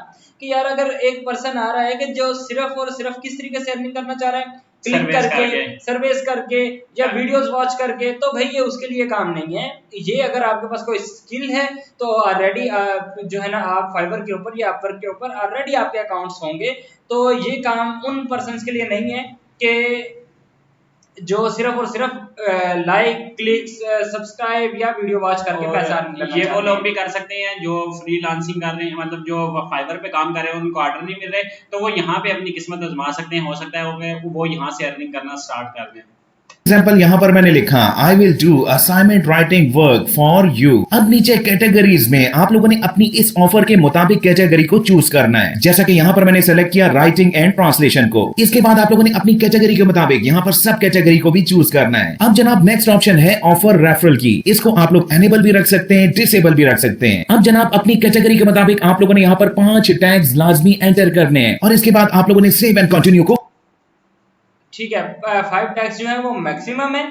[SPEAKER 1] कि यार अगर एक पर्सन आ रहा है कि जो सिर्फ और सिर्फ किस तरीके से अर्निंग करना चाह रहा है, क्लिक करके, सर्विस करके या वीडियोस वॉच करके, तो भाई ये उसके लिए काम नहीं है। ये अगर आपके पास कोई स्किल है तो ऑलरेडी जो है ना आप फाइवर के ऊपर या अपवर्क के ऊपर ऑलरेडी आपके अकाउंट्स होंगे, तो ये काम उन पर्सन के लिए नहीं है कि जो सिर्फ और सिर्फ लाइक, क्लिक्स, सब्सक्राइब या वीडियो वॉच करके पैसा अर्न करना।
[SPEAKER 2] ये वो लोग भी कर सकते हैं जो फ्रीलांसिंग कर रहे हैं, मतलब जो फाइवर पे काम कर रहे हैं, उनको ऑर्डर नहीं मिल रहे, तो वो यहाँ पे अपनी किस्मत आजमा सकते हैं। हो सकता है वो यहाँ से अर्निंग करना स्टार्ट कर दें।
[SPEAKER 5] एग्जाम्पल यहाँ पर मैंने लिखा I will do assignment writing work for you. अब नीचे कैटेगरीज में आप लोगों ने अपनी इस ऑफर के मुताबिक कैटेगरी को चूज करना है। जैसा कि यहाँ पर मैंने सेलेक्ट किया राइटिंग एंड ट्रांसलेशन को। इसके बाद आप लोगों ने अपनी कैटेगरी के मुताबिक यहाँ पर सब कैटेगरी को भी चूज करना है। अब जनाब नेक्स्ट ऑप्शन है ऑफर रेफरल की। इसको आप लोग एनेबल भी रख सकते हैं, डिसेबल भी रख सकते हैं। अब जनाब अपनी कैटेगरी के मुताबिक आप लोगों ने यहाँ पर 5 टैग्स लाजमी एंटर करने हैं, और इसके बाद आप लोगों ने सेव एंड कंटिन्यू को,
[SPEAKER 1] ठीक है, 5 टैग्स जो है वो मैक्सिमम है,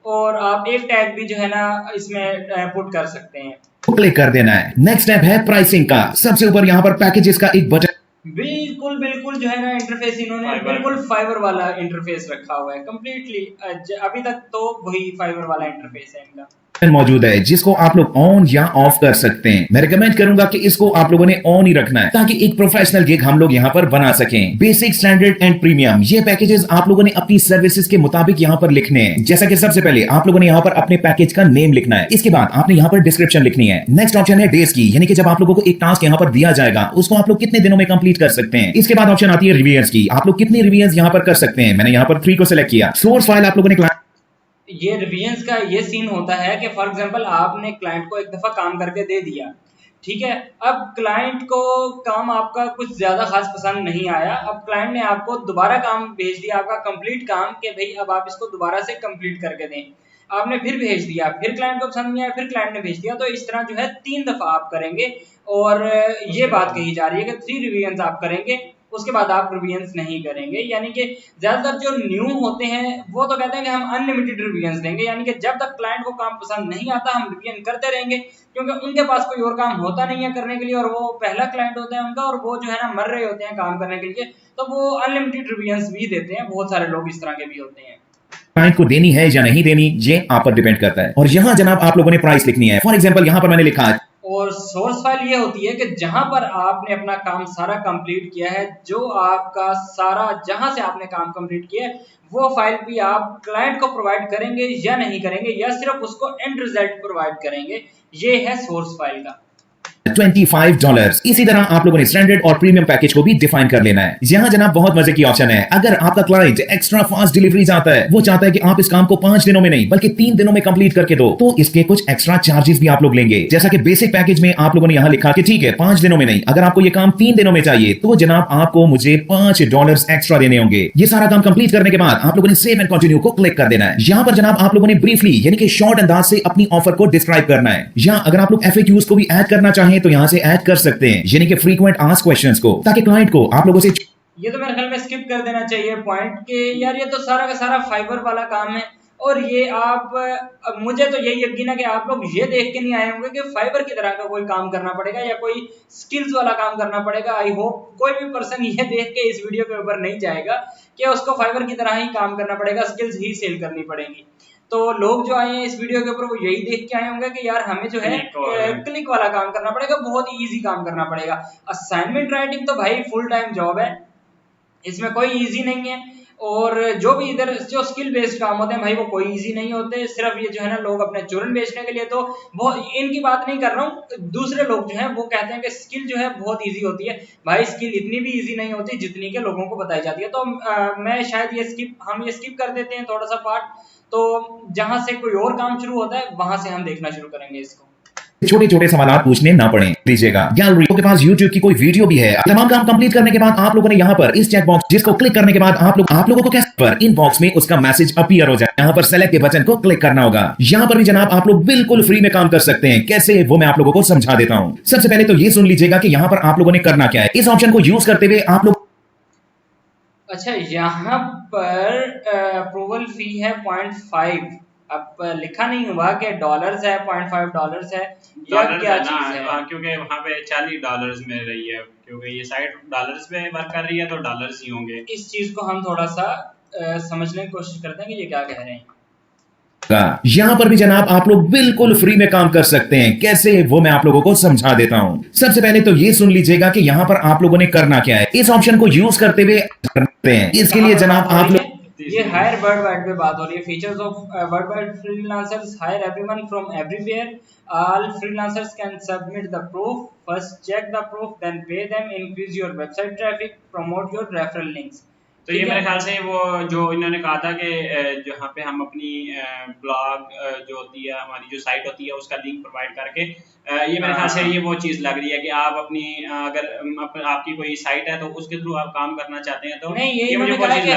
[SPEAKER 1] और आप एक टैग भी जो है ना इसमें पुट कर सकते हैं,
[SPEAKER 5] क्लिक कर देना है। नेक्स्ट स्टेप है प्राइसिंग का। सबसे ऊपर यहाँ पर पैकेजेस का एक बटन,
[SPEAKER 1] बिल्कुल बिल्कुल जो है ना इंटरफेस इन्होंने बिल्कुल फाइवर वाला इंटरफेस रखा हुआ है कंप्लीटली। अभी तक तो वही फाइवर वाला इंटरफेस है इनका।
[SPEAKER 5] मौजूद है जिसको आप लोग ऑन या ऑफ कर सकते हैं। मैं रिकमेंड करूंगा कि इसको आप लोगों ने ऑन ही रखना है ताकि एक प्रोफेशनल गिग हम लोग यहाँ पर बना सकें। बेसिक, स्टैंडर्ड एंड प्रीमियम, ये पैकेजेस आप लोगों ने अपनी सर्विसेज के मुताबिक यहाँ पर लिखने हैं। जैसा कि सबसे पहले आप लोगों ने यहाँ पर अपने पैकेज का नेम लिखना है, इसके बाद आपने यहाँ पर डिस्क्रिप्शन लिखनी है। नेक्स्ट ऑप्शन है डेज की, यानी कि जब आप लोगों को एक टास्क यहाँ पर दिया जाएगा उसको आप लोग कितने दिनों में कंप्लीट कर सकते हैं। इसके बाद ऑप्शन आती है रिव्यूअर्स की, आप लोग कितने रिव्यूअर्स यहाँ पर कर सकते हैं। मैंने यहाँ पर 3 को सिलेक्ट किया। सोर्स फाइल आप लोगों ने
[SPEAKER 1] ये रिवीजन्स का ये सीन होता है कि फॉर एग्जांपल आपने क्लाइंट को एक दफ़ा काम करके दे दिया, ठीक है। अब क्लाइंट को काम आपका कुछ ज़्यादा खास पसंद नहीं आया, अब क्लाइंट ने आपको दोबारा काम भेज दिया, आपका कंप्लीट काम, कि भाई अब आप इसको दोबारा से कंप्लीट करके दें। आपने फिर भेज दिया, फिर क्लाइंट को पसंद नहीं आया, फिर क्लाइंट ने भेज दिया। तो इस तरह जो है 3 दफ़ा आप करेंगे और ये बात कही जा रही है कि 3 रिवीजन्स आप करेंगे, उसके बाद आप रिवीजन्स नहीं करेंगे। यानी कि ज़्यादातर जो न्यू होते हैं वो तो कहते हैं कि हम अनलिमिटेड रिवीजन्स देंगे, यानी कि जब तक क्लाइंट को काम पसंद नहीं आता हम रिवीजन करते रहेंगे, क्योंकि उनके पास कोई और काम होता नहीं है करने के लिए, और वो पहला क्लाइंट होता है उनका, और वो जो है ना मर रहे होते हैं काम करने के लिए, तो वो अनलिमिटेड रिवीजन्स भी देते हैं। बहुत सारे लोग इस तरह के भी होते हैं।
[SPEAKER 5] क्लाइंट को देनी है या नहीं देनी ये आप पर डिपेंड करता है। और यहाँ जनाब आप लोगों ने प्राइस लिखनी है। फॉर एग्जांपल यहाँ पर मैंने लिखा है,
[SPEAKER 1] और सोर्स फाइल ये होती है कि जहां पर आपने अपना काम सारा कंप्लीट किया है, जो आपका सारा जहां से आपने काम कंप्लीट किया है वो फाइल भी आप क्लाइंट को प्रोवाइड करेंगे या नहीं करेंगे, या सिर्फ उसको एंड रिजल्ट प्रोवाइड करेंगे। ये है सोर्स फाइल का।
[SPEAKER 5] $25। इसी तरह आप लोगों ने स्टैंडर्ड और प्रीमियम पैकेज को भी डिफाइन कर लेना है। यहाँ जनाब बहुत मजे की ऑप्शन है। अगर आपका क्लाइंट एक्स्ट्रा फास्ट डिलीवरी चाहता है, वो चाहता है कि आप इस काम को 5 दिनों में नहीं बल्कि 3 दिनों में कंप्लीट करके दो, तो इसके कुछ एक्स्ट्रा चार्जेस भी आप लोग लेंगे। जैसा कि बेसिक पैकेज में आप लोगों ने यहाँ लिखा कि ठीक है 5 दिनों में नहीं, अगर आपको ये काम 3 दिनों में चाहिए तो जनाब आपको मुझे $5 एक्स्ट्रा देने होंगे। ये सारा काम कंप्लीट करने के बाद आप लोगों ने सेव एंड कंटिन्यू को क्लिक कर देना है। यहाँ पर जनाब आप लोगों ने ब्रीफली यानी कि शॉर्ट अंदाज से अपनी ऑफर को डिस्क्राइब करना है। यहाँ अगर आप लोग FAQs को भी ऐड करना चाहें तो यहाँ से ऐड कर सकते हैं, यानी कि फ्रीक्वेंट आस्क क्वेश्चंस को, ताकि क्लाइंट को आप लोगों से
[SPEAKER 1] ये तो मेरे ख्याल में स्किप कर देना चाहिए पॉइंट के यार, ये तो सारा का सारा फाइबर वाला काम है। और ये आप मुझे तो यही यकीन है कि आप लोग ये देख के नहीं आए होंगे कि फाइबर की तरह का कोई काम करना पड़ेगा या कोई स्किल्स वाला काम करना पड़ेगा। आई होप कोई भी पर्सन ये देख के इस वीडियो के ऊपर नहीं जाएगा कि उसको फाइबर की तरह ही काम करना पड़ेगा, स्किल्स ही सेल करनी पड़ेंगी। तो लोग जो आए हैं इस वीडियो के ऊपर वो यही देख के आए होंगे कि यार हमें जो है क्लिक वाला काम करना पड़ेगा, बहुत ही ईजी काम करना पड़ेगा। असाइनमेंट राइटिंग तो भाई फुल टाइम जॉब है, इसमें कोई इजी नहीं है। और जो भी इधर जो स्किल बेस्ड काम होते हैं भाई वो कोई इजी नहीं होते। सिर्फ ये जो है ना लोग अपने चूरन बेचने के लिए, तो वो इनकी बात नहीं कर रहा हूँ, दूसरे लोग जो है वो कहते हैं कि स्किल जो है बहुत इजी होती है। भाई स्किल इतनी भी इजी नहीं होती जितनी के लोगों को बताई जाती है। तो मैं शायद हम ये स्किप कर देते हैं थोड़ा सा पार्ट, तो जहां से कोई और काम शुरू होता है वहां से हम देखना शुरू करेंगे इसको।
[SPEAKER 5] छोटे छोटे सवाल पूछने ना पड़े दीजिएगा। गैलरी के पास YouTube की कोई वीडियो भी है। तमाम काम कंप्लीट करने के बाद आप लोगों ने यहाँ पर इस चेक बॉक्स जिसको क्लिक करने के बाद आप लोगों को कैसे पर इनबॉक्स में उसका मैसेज अपीयर हो जाए, यहाँ पर सेलेक्ट के बटन को क्लिक करना होगा। यहाँ पर भी जनाब आप लोग बिल्कुल फ्री में काम कर सकते हैं। कैसे वो मैं आप लोगों को समझा देता हूँ। सबसे पहले तो ये सुन लीजिएगा कि यहाँ पर आप लोगों ने करना क्या है। इस ऑप्शन को यूज करते हुए आप लोग,
[SPEAKER 1] अच्छा यहाँ पर अप्रूवल फी है 0.5, अब लिखा नहीं हुआ कि डॉलर्स है, $0.5 है या क्या चीज है।
[SPEAKER 2] क्योंकि वहाँ पे $40 मिल रही है, क्योंकि ये साइट डॉलर्स पे वर्क कर रही है तो डॉलर्स ही होंगे।
[SPEAKER 1] इस चीज को हम थोड़ा सा समझने की कोशिश करते हैं कि ये क्या कह रहे हैं।
[SPEAKER 5] यहाँ पर भी जनाब आप लोग बिल्कुल फ्री में काम कर सकते हैं। कैसे वो मैं आप लोगों को समझा देता हूँ। सबसे पहले तो ये सुन लीजिएगा कि यहाँ पर आप लोगों ने करना क्या है। इस ऑप्शन को यूज करते हुए करते हैं। इसके लिए जनाब आप लोग,
[SPEAKER 1] ये हायर वर्ल्ड वाइड पे बात हो रही है। Features of world wide freelancers hire everyone from everywhere, all freelancers can submit the proof, first check the proof then pay them, increase your website traffic, promote your referral links.
[SPEAKER 2] तो ये मेरे ख्याल से वो जो इन्होंने कहा था कि जहाँ पे हम अपनी ब्लॉग जो होती है, हमारी जो साइट होती है उसका लिंक प्रोवाइड करके, ये मेरे ख्याल से ये वो चीज़ लग रही है कि आप अपनी अगर आपकी कोई साइट है तो उसके थ्रू आप काम करना चाहते हैं तो
[SPEAKER 1] नहीं, ये मुझे कहा कि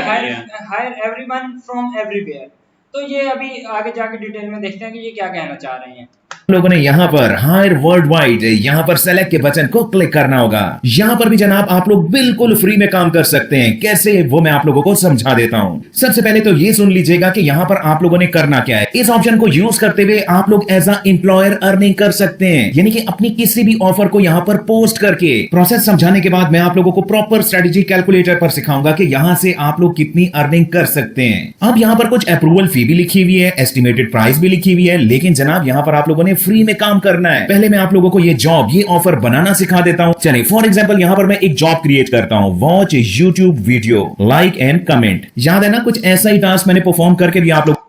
[SPEAKER 1] हायर एवरीवन फ्रॉम एवरीवेयर। तो ये अभी आगे जाके डिटेल में देखते हैं कि ये क्या कहना चाह रहे हैं।
[SPEAKER 5] लोगों ने यहाँ पर हायर वर्ल्ड वाइड यहाँ पर सेलेक्ट के बटन को क्लिक करना होगा। यहाँ पर भी जनाब आप लोग बिल्कुल फ्री में काम कर सकते हैं। कैसे, वो मैं आप लोगों को समझा देता हूँ। सबसे पहले तो ये सुन लीजिएगा कि यहाँ पर आप लोगों ने करना क्या है। इस ऑप्शन को यूज करते हुए आप लोग एज अ एम्प्लॉयर अर्निंग कर सकते हैं, यानी कि अपनी किसी भी ऑफर को यहाँ पर पोस्ट करके। प्रोसेस समझाने के बाद मैं आप लोगों को प्रॉपर स्ट्रेटेजी कैलकुलेटर पर सिखाऊंगा कि यहाँ से आप लोग कितनी अर्निंग कर सकते हैं। अब यहाँ पर कुछ अप्रूवल फी भी लिखी हुई है, एस्टिमेटेड प्राइस भी लिखी हुई है, लेकिन जनाब यहाँ पर आप लोगों ने फ्री में काम करना है। पहले मैं आप लोगों को ये जॉब, ये ऑफर बनाना सिखा देता हूँ। चलिए फॉर एग्जांपल यहाँ पर मैं एक जॉब क्रिएट करता हूँ, watch YouTube video, like and comment. याद है ना, कुछ ऐसा ही टास्क मैंने परफॉर्म करके भी आप लोग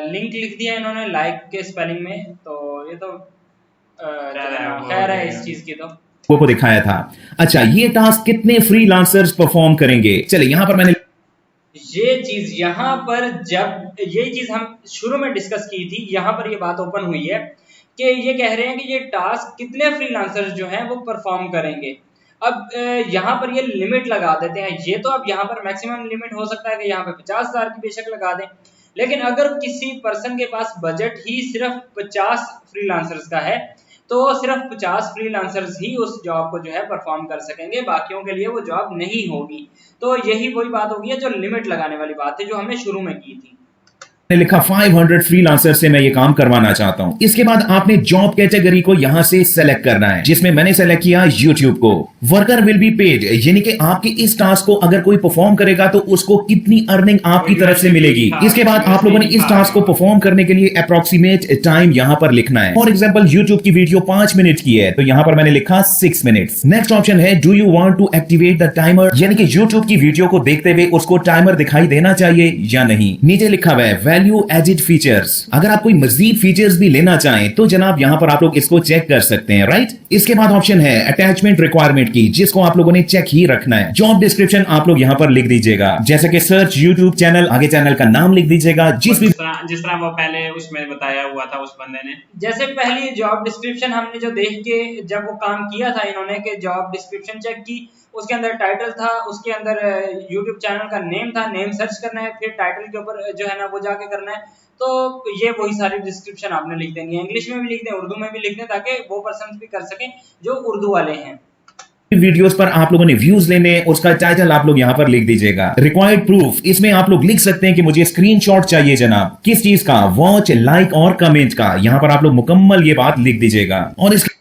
[SPEAKER 1] लिंक लिख दिया इन्होंने लाइक के स्पेलिंग में, तो ये तो खैर है इस चीज की तो
[SPEAKER 5] को दिखाया था। अच्छा, ये टास्क कितने फ्रीलांसर्स परफॉर्म करेंगे? चलिए यहाँ पर मैंने
[SPEAKER 1] ये चीज यहाँ पर, जब ये चीज हम शुरू में डिस्कस की थी, यहाँ पर ये बात ओपन हुई है कि ये कह रहे हैं कि ये टास्क कितने फ्रीलांसर्स जो हैं वो परफॉर्म करेंगे। अब यहाँ पर ये लिमिट लगा देते हैं। ये तो अब यहाँ पर मैक्सिमम लिमिट हो सकता है कि यहाँ पे 50,000 की बेशक लगा दें, लेकिन अगर किसी पर्सन के पास बजट ही सिर्फ 50 फ्रीलांसर्स का है तो सिर्फ 50 फ्रीलांसर्स ही उस जॉब को जो है परफॉर्म कर सकेंगे, बाकियों के लिए वो जॉब नहीं होगी। तो यही वही बात होगी है जो लिमिट लगाने वाली बात है जो हमने शुरू में की थी।
[SPEAKER 5] ने लिखा 500 फ्रीलांसर से मैं ये काम करवाना चाहता हूं। इसके बाद आपने जॉब कैटेगरी को यहां से सेलेक्ट करना है, जिसमें मैंने सेलेक्ट किया YouTube को। वर्कर विल बी पेड, यानी कि आपके इस टास्क को अगर कोई परफॉर्म करेगा तो उसको कितनी अर्निंग आपकी तरफ से मिलेगी। इसके बाद आप लोगों ने इस टास्क को परफॉर्म करने के लिए अप्रोक्सीमेट टाइम यहां पर लिखना है। फॉर एग्जाम्पल YouTube की वीडियो 5 मिनट की है, तो यहां पर मैंने लिखा 6 मिनट्स। नेक्स्ट ऑप्शन है do you want to activate the timer, यानी कि YouTube की वीडियो को देखते हुए उसको टाइमर दिखाई देना चाहिए या नहीं। नीचे लिखा हुआ है वैल्यू एडिड फीचर्स, अगर आप कोई मजीद फीचर्स भी लेना चाहें तो जनाब यहां पर आप लोग इसको चेक कर सकते हैं, राइट। इसके बाद ऑप्शन है अटैचमेंट रिक्वायरमेंट की, जिसको आप लोगों ने चेक ही रखना है। जॉब डिस्क्रिप्शन आप लोग यहां पर लिख दीजिएगा, जैसे कि सर्च यूट्यूब चैनल, आगे चैनल का नाम लिख दीजिएगा। जिस
[SPEAKER 2] तरह वो पहले उसमें बताया हुआ था उस बंदे ने,
[SPEAKER 1] जैसे पहली जॉब डिस्क्रिप्शन हमने जो देख के जब वो काम किया था इन्होंने कि जॉब डिस्क्रिप्शन चेक की, उसके अंदर टाइटल था, उसके अंदर YouTube चैनल का नेम था, नेम सर्च करना है, फिर टाइटल के ऊपर जो है ना वो जाके करना है। तो ये वही सारी डिस्क्रिप्शन आपने लिख देंगे, इंग्लिश में भी लिख दें, उर्दू में भी लिख दें, ताकि वो पर्सन भी कर सकें जो उर्दू वाले हैं।
[SPEAKER 5] वीडियोस पर आप लोगों ने व्यूज लेने, उसका टाइटल आप लोग यहाँ पर लिख दीजिएगा। रिक्वायर्ड प्रूफ, इसमें आप लोग लिख सकते हैं कि मुझे स्क्रीनशॉट चाहिए जनाब, किस चीज का, वॉच, लाइक और कमेंट का। यहाँ पर आप लोग मुकम्मल ये बात लिख दीजिएगा। और इसके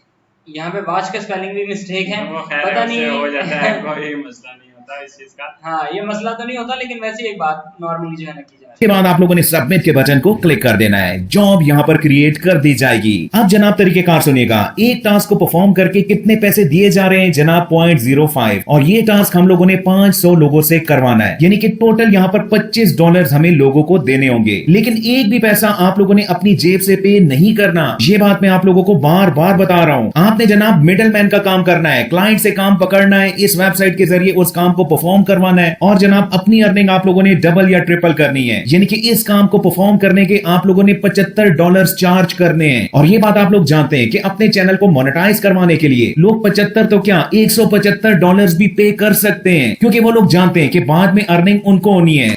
[SPEAKER 1] यहाँ पे वॉच का स्पेलिंग भी मिस्टेक है,
[SPEAKER 2] पता नहीं हो जाता है, कोई मसला नहीं होता इस चीज का।
[SPEAKER 1] हाँ, ये मसला तो नहीं होता, लेकिन वैसे एक बात नॉर्मली जो है ना की जाए।
[SPEAKER 5] के बाद आप लोगों ने सबमिट के बटन को क्लिक कर देना है, जॉब यहाँ पर क्रिएट कर दी जाएगी। अब जनाब तरीकेकार सुनिएगा, एक टास्क को परफॉर्म करके कितने पैसे दिए जा रहे हैं जनाब, 0.05, और ये टास्क हम लोगों ने 500 लोगों से करवाना है, यानी कि टोटल यहाँ पर $25 हमें लोगों को देने होंगे। लेकिन एक भी पैसा आप लोगों ने अपनी जेब से पे नहीं करना, ये बात मैं आप लोगों को बार बार बता रहा हूँ। आपने जनाब मिडल मैन का काम करना है, क्लाइंट से काम पकड़ना है, इस वेबसाइट के जरिए उस काम को परफॉर्म करवाना है, और जनाब अपनी अर्निंग आप लोगों ने डबल या ट्रिपल करनी है, यानी कि इस काम को परफॉर्म करने के आप लोगों ने $75 चार्ज करने हैं। और ये बात आप लोग जानते हैं कि अपने चैनल को मोनेटाइज करवाने के लिए लोग 75 तो क्या $175 भी पे कर सकते हैं, क्योंकि वो लोग जानते हैं कि बाद में अर्निंग उनको होनी है।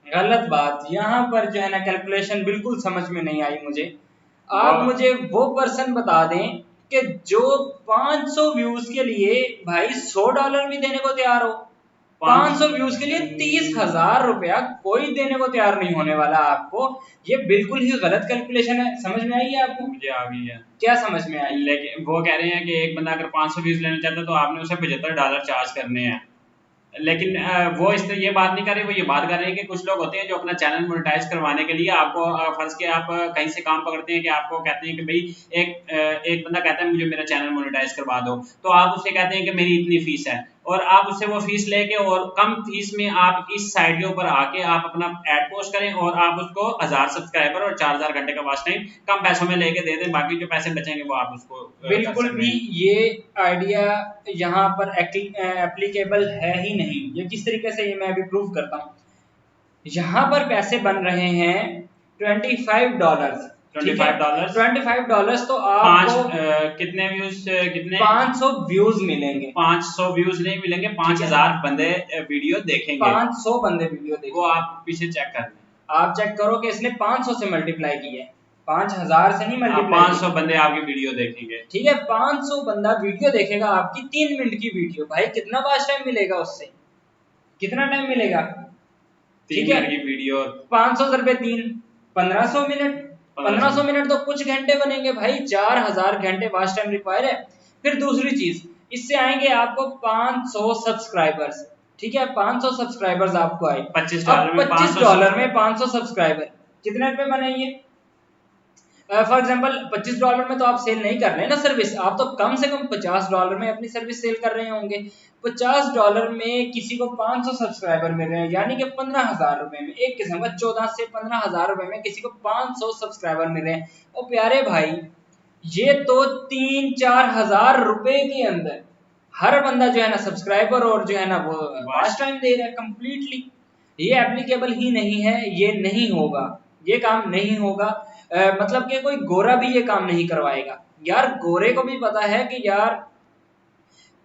[SPEAKER 1] गलत बात, यहाँ पर जो है ना कैलकुलेशन बिल्कुल समझ में नहीं आई मुझे। आप मुझे वो पर्सन बता दें कि जो 500 व्यूज के लिए भाई $100 भी देने को तैयार हो। 500 व्यूज के लिए 30,000 रुपया कोई देने को तैयार नहीं होने वाला आपको। ये बिल्कुल ही गलत कैलकुलेशन है। समझ में आई है आपको?
[SPEAKER 2] मुझे आ गई है।
[SPEAKER 1] क्या समझ में आई?
[SPEAKER 2] लेकिन वो कह रहे हैं कि एक बंदा अगर 500 व्यूज लेना चाहता है तो आपने उसे $75 चार्ज करने हैं। लेकिन वो इस ये बात नहीं कर रहे, वो ये बात कर रहे हैं कि कुछ लोग होते हैं जो अपना चैनल मोनेटाइज करवाने के लिए आपको फर्ज के आप कहीं से काम पकड़ते हैं कि आपको कहते हैं कि भाई एक बंदा कहता है मुझे मेरा चैनल मोनेटाइज करवा दो, तो आप उससे कहते हैं कि मेरी इतनी फीस है, और आप उससे वो फीस लेके और कम फीस में आप इस साइट के ऊपर आके आप अपना एड पोस्ट करें और आप उसको 1000 सब्सक्राइबर और 4000 घंटे का वॉच टाइम कम पैसों में लेके दे दें, बाकी जो पैसे बचेंगे वो आप उसको
[SPEAKER 1] बिल्कुल भी ये आइडिया यहाँ पर एप्लीकेबल है ही नहीं। ये किस तरीके से, ये मैं अभी प्रूव करता हूँ। यहाँ पर पैसे बन रहे हैं $25। $25 तो आपको
[SPEAKER 2] कितने व्यूज, कितने
[SPEAKER 1] 500 व्यूज मिलेंगे।
[SPEAKER 2] 500 व्यूज नहीं मिलेंगे, 5000 बंदे वीडियो देखेंगे।
[SPEAKER 1] 500 बंदे वीडियो देखेंगे।
[SPEAKER 2] वो आप पीछे चेक कर लें,
[SPEAKER 1] आप चेक करो कि इसने 500 से मल्टीप्लाई किया है। 5000 से नहीं मल्टीप्लाई।
[SPEAKER 2] 500 बंदे आपकी वीडियो देखेंगे।
[SPEAKER 1] ठीक है, 500 बंदा वीडियो देखेगा आपकी 3 मिनट की वीडियो, भाई कितना वॉच टाइम मिलेगा उससे, कितना टाइम मिलेगा?
[SPEAKER 2] 3 मिनट की वीडियो
[SPEAKER 1] 500 रुपए 3, 1500 मिनट, 1500 मिनट तो कुछ घंटे बनेंगे भाई, 4000 घंटे वॉच टाइम रिक्वायर है। फिर दूसरी चीज, इससे आएंगे आपको 500 सब्सक्राइबर्स। ठीक है, 500 सब्सक्राइबर्स आपको आए, $25 में 500 सब्सक्राइबर, कितने रुपए बने ये? फॉर एग्जाम्पल $25 में तो आप सेल नहीं कर रहे हैं ना सर्विस, आप तो कम से कम $50 में अपनी सर्विस सेल कर रहे होंगे। $50 में किसी को 500 सब्सक्राइबर मिल रहे हैं, यानी कि 15,000 रुपए में, एक किस्म का 14 से 15,000 रुपए में किसी को 500 सब्सक्राइबर मिल रहे हैं। और प्यारे भाई, ये तो 3-4 हजार रुपए के अंदर हर बंदा जो है ना सब्सक्राइबर और जो है ना वो वॉच टाइम दे रहा है कंप्लीटली। ये एप्लीकेबल ही नहीं है, ये नहीं होगा, ये काम नहीं होगा। मतलब कि कोई गोरा भी ये काम नहीं करवाएगा यार। गोरे को भी पता है कि यार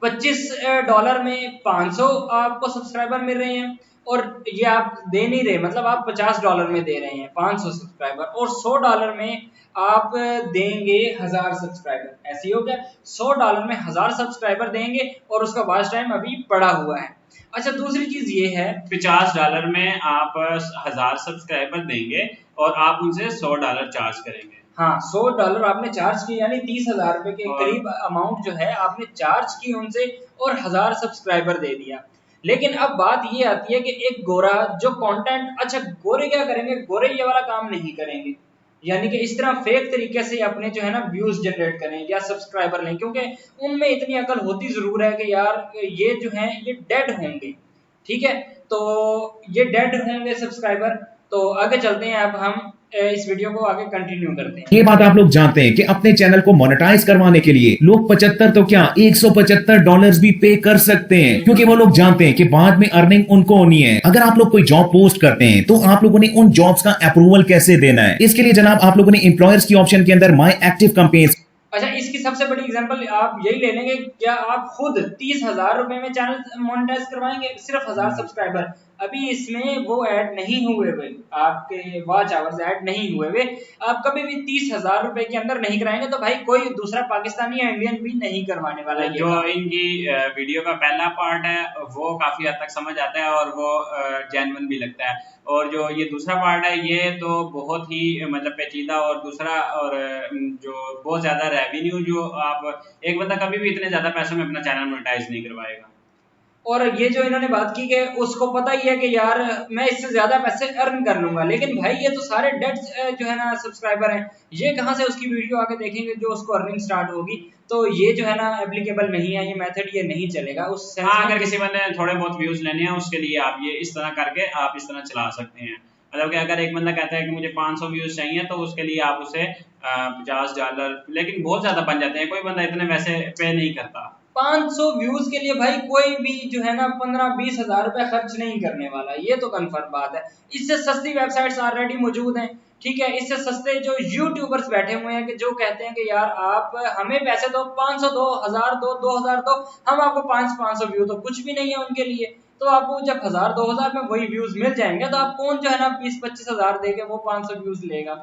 [SPEAKER 1] $25 में 500 आपको सब्सक्राइबर मिल रहे हैं, और ये आप दे नहीं रहे, मतलब आप $50 में दे रहे हैं 500 सब्सक्राइबर, और $100 में आप देंगे 1000 सब्सक्राइबर। ऐसे ही हो गया, $100 में 1000 सब्सक्राइबर देंगे और उसका वॉच टाइम अभी पड़ा हुआ है। अच्छा, दूसरी चीज ये है,
[SPEAKER 2] $50 में आप 1000 सब्सक्राइबर देंगे और आप उनसे $100 चार्ज करेंगे।
[SPEAKER 1] हाँ, $100 आपने चार्ज किए, यानी 30,000 रुपए के करीब अमाउंट जो है आपने चार्ज की उनसे, और 1000 सब्सक्राइबर दे दिया। लेकिन अब बात ये आती है कि एक गोरा जो कंटेंट, अच्छा गोरे क्या करेंगे, गोरे ये वाला काम नहीं करेंगे, यानी कि इस तरह फेक तरीके से अपने जो है ना व्यूज जनरेट करें या सब्सक्राइबर लें, क्योंकि उनमें इतनी अकल होती जरूर है कि यार ये जो है ये डेड होंगे। ठीक है, तो ये डेड होंगे सब्सक्राइबर। तो आगे चलते हैं, अब हम इस वीडियो को आगे कंटिन्यू करते हैं।
[SPEAKER 5] ये बात आप लोग जानते हैं कि अपने चैनल को मोनेटाइज करवाने के लिए लोग 75 तो क्या $175 भी पे कर सकते हैं, क्योंकि वो लोग जानते हैं कि बाद में अर्निंग उनको होनी है। अगर आप लोग कोई जॉब पोस्ट करते हैं तो आप लोगों ने उन जॉब्स का अप्रूवल कैसे देना है, इसके लिए जनाब आप लोगों ने एम्प्लॉयर्स की ऑप्शन के अंदर माई एक्टिव कैंपेन्स।
[SPEAKER 1] अच्छा, इसकी सबसे बड़ी एग्जांपल आप यही ले लेंगे, क्या आप खुद 30,000 रुपए में चैनल मोनेटाइज करवाएंगे, सिर्फ 1000 सब्सक्राइबर? अभी इसमें वो ऐड नहीं हुए हुए, आपके वॉच आवर्स ऐड नहीं हुए हुए, आप कभी भी 30,000 रुपए के अंदर नहीं कराएंगे तो भाई कोई दूसरा पाकिस्तानी या इंडियन भी नहीं करवाने वाला।
[SPEAKER 2] जो इनकी वीडियो का पहला पार्ट है वो काफी हद तक समझ आता है और वो जेन्युइन भी लगता है, और जो ये दूसरा पार्ट है ये तो बहुत ही मतलब पेचीदा, और दूसरा और जो बहुत ज्यादा रेवेन्यू, जो आप एक बंदा कभी भी इतने ज्यादा पैसों में अपना चैनल मोनेटाइज नहीं करवाएगा।
[SPEAKER 1] और ये जो इन्होंने बात की कि उसको पता ही है कि यार मैं इससे ज्यादा पैसे अर्न कर लूंगा, लेकिन भाई ये तो सारे डेड जो है ना सब्सक्राइबर हैं, ये कहाँ से उसकी वीडियो आके देखेंगे जो उसको अर्निंग स्टार्ट होगी? तो ये जो है ना एप्लीकेबल नहीं है, ये मेथड ये नहीं चलेगा उस सेंस में।
[SPEAKER 2] अगर किसी बंदे ने थोड़े बहुत व्यूज लेने हैं उसके लिए आप ये इस तरह करके आप इस तरह चला सकते हैं। मतलब कि अगर एक बंदा कहता है कि मुझे 500 व्यूज चाहिए तो उसके लिए आप उसे $50, लेकिन बहुत ज्यादा बन जाते हैं, कोई बंदा इतने वैसे पे नहीं करता।
[SPEAKER 1] 500 व्यूज के लिए भाई कोई भी जो है ना 15-20 हजार रुपए खर्च नहीं करने वाला, ये तो कंफर्म बात है। इससे सस्ती वेबसाइट्स ऑलरेडी मौजूद हैं। ठीक है, इससे सस्ते जो यूट्यूबर्स बैठे हुए हैं कि जो कहते हैं कि यार आप हमें पैसे दो, 500 दो, 1000 दो, 2000 दो, हम आपको 500 व्यू तो कुछ भी नहीं है उनके लिए। तो आपको जब 1000-2000 में वही व्यूज मिल जाएंगे तो आप कौन जो है ना 20-25 हजार देके वो 500 व्यूज लेगा?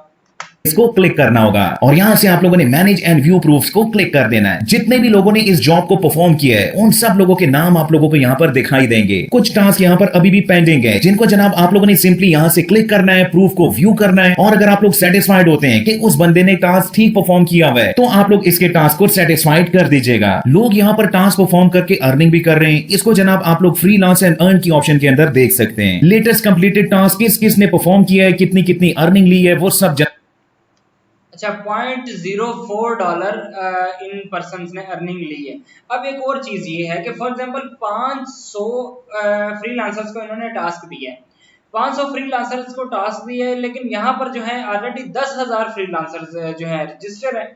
[SPEAKER 5] इसको क्लिक करना होगा और यहां से आप लोगों ने मैनेज एंड व्यू प्रूफ्स को क्लिक कर देना है। जितने भी लोगों ने इस जॉब को परफॉर्म किया है उन सब लोगों के नाम आप लोगों को यहां पर दिखाई देंगे। कुछ टास्क यहां पर अभी भी पेंडिंग है, जिनको जनाब आप लोगों ने सिंपली यहां से क्लिक करना है, प्रूफ को व्यू करना है, और अगर आप लोग सेटिस्फाइड होते हैं कि उस बंदे ने टास्क ठीक परफॉर्म किया हुआ है तो आप लोग इसके टास्क को सेटिस्फाइड कर दीजिएगा। लोग यहां पर टास्क परफॉर्म करके अर्निंग भी कर रहे हैं, इसको जनाब आप लोग फ्रीलांस एंड अर्न की ऑप्शन के अंदर देख सकते हैं। लेटेस्ट कंप्लीटेड टास्क किस किस ने परफॉर्म किया है, कितनी कितनी अर्निंग ली है, वो सब
[SPEAKER 1] अच्छा, $0.04 इन पर्सन ने अर्निंग ली है। अब एक और चीज ये है कि फॉर एग्जांपल 500 फ्रीलांसर्स को इन्होंने टास्क दिया है, 500 फ्रीलांसर्स को टास्क दिया है, लेकिन यहाँ पर जो है ऑलरेडी 10,000 फ्रीलांसर्स जो है रजिस्टर है।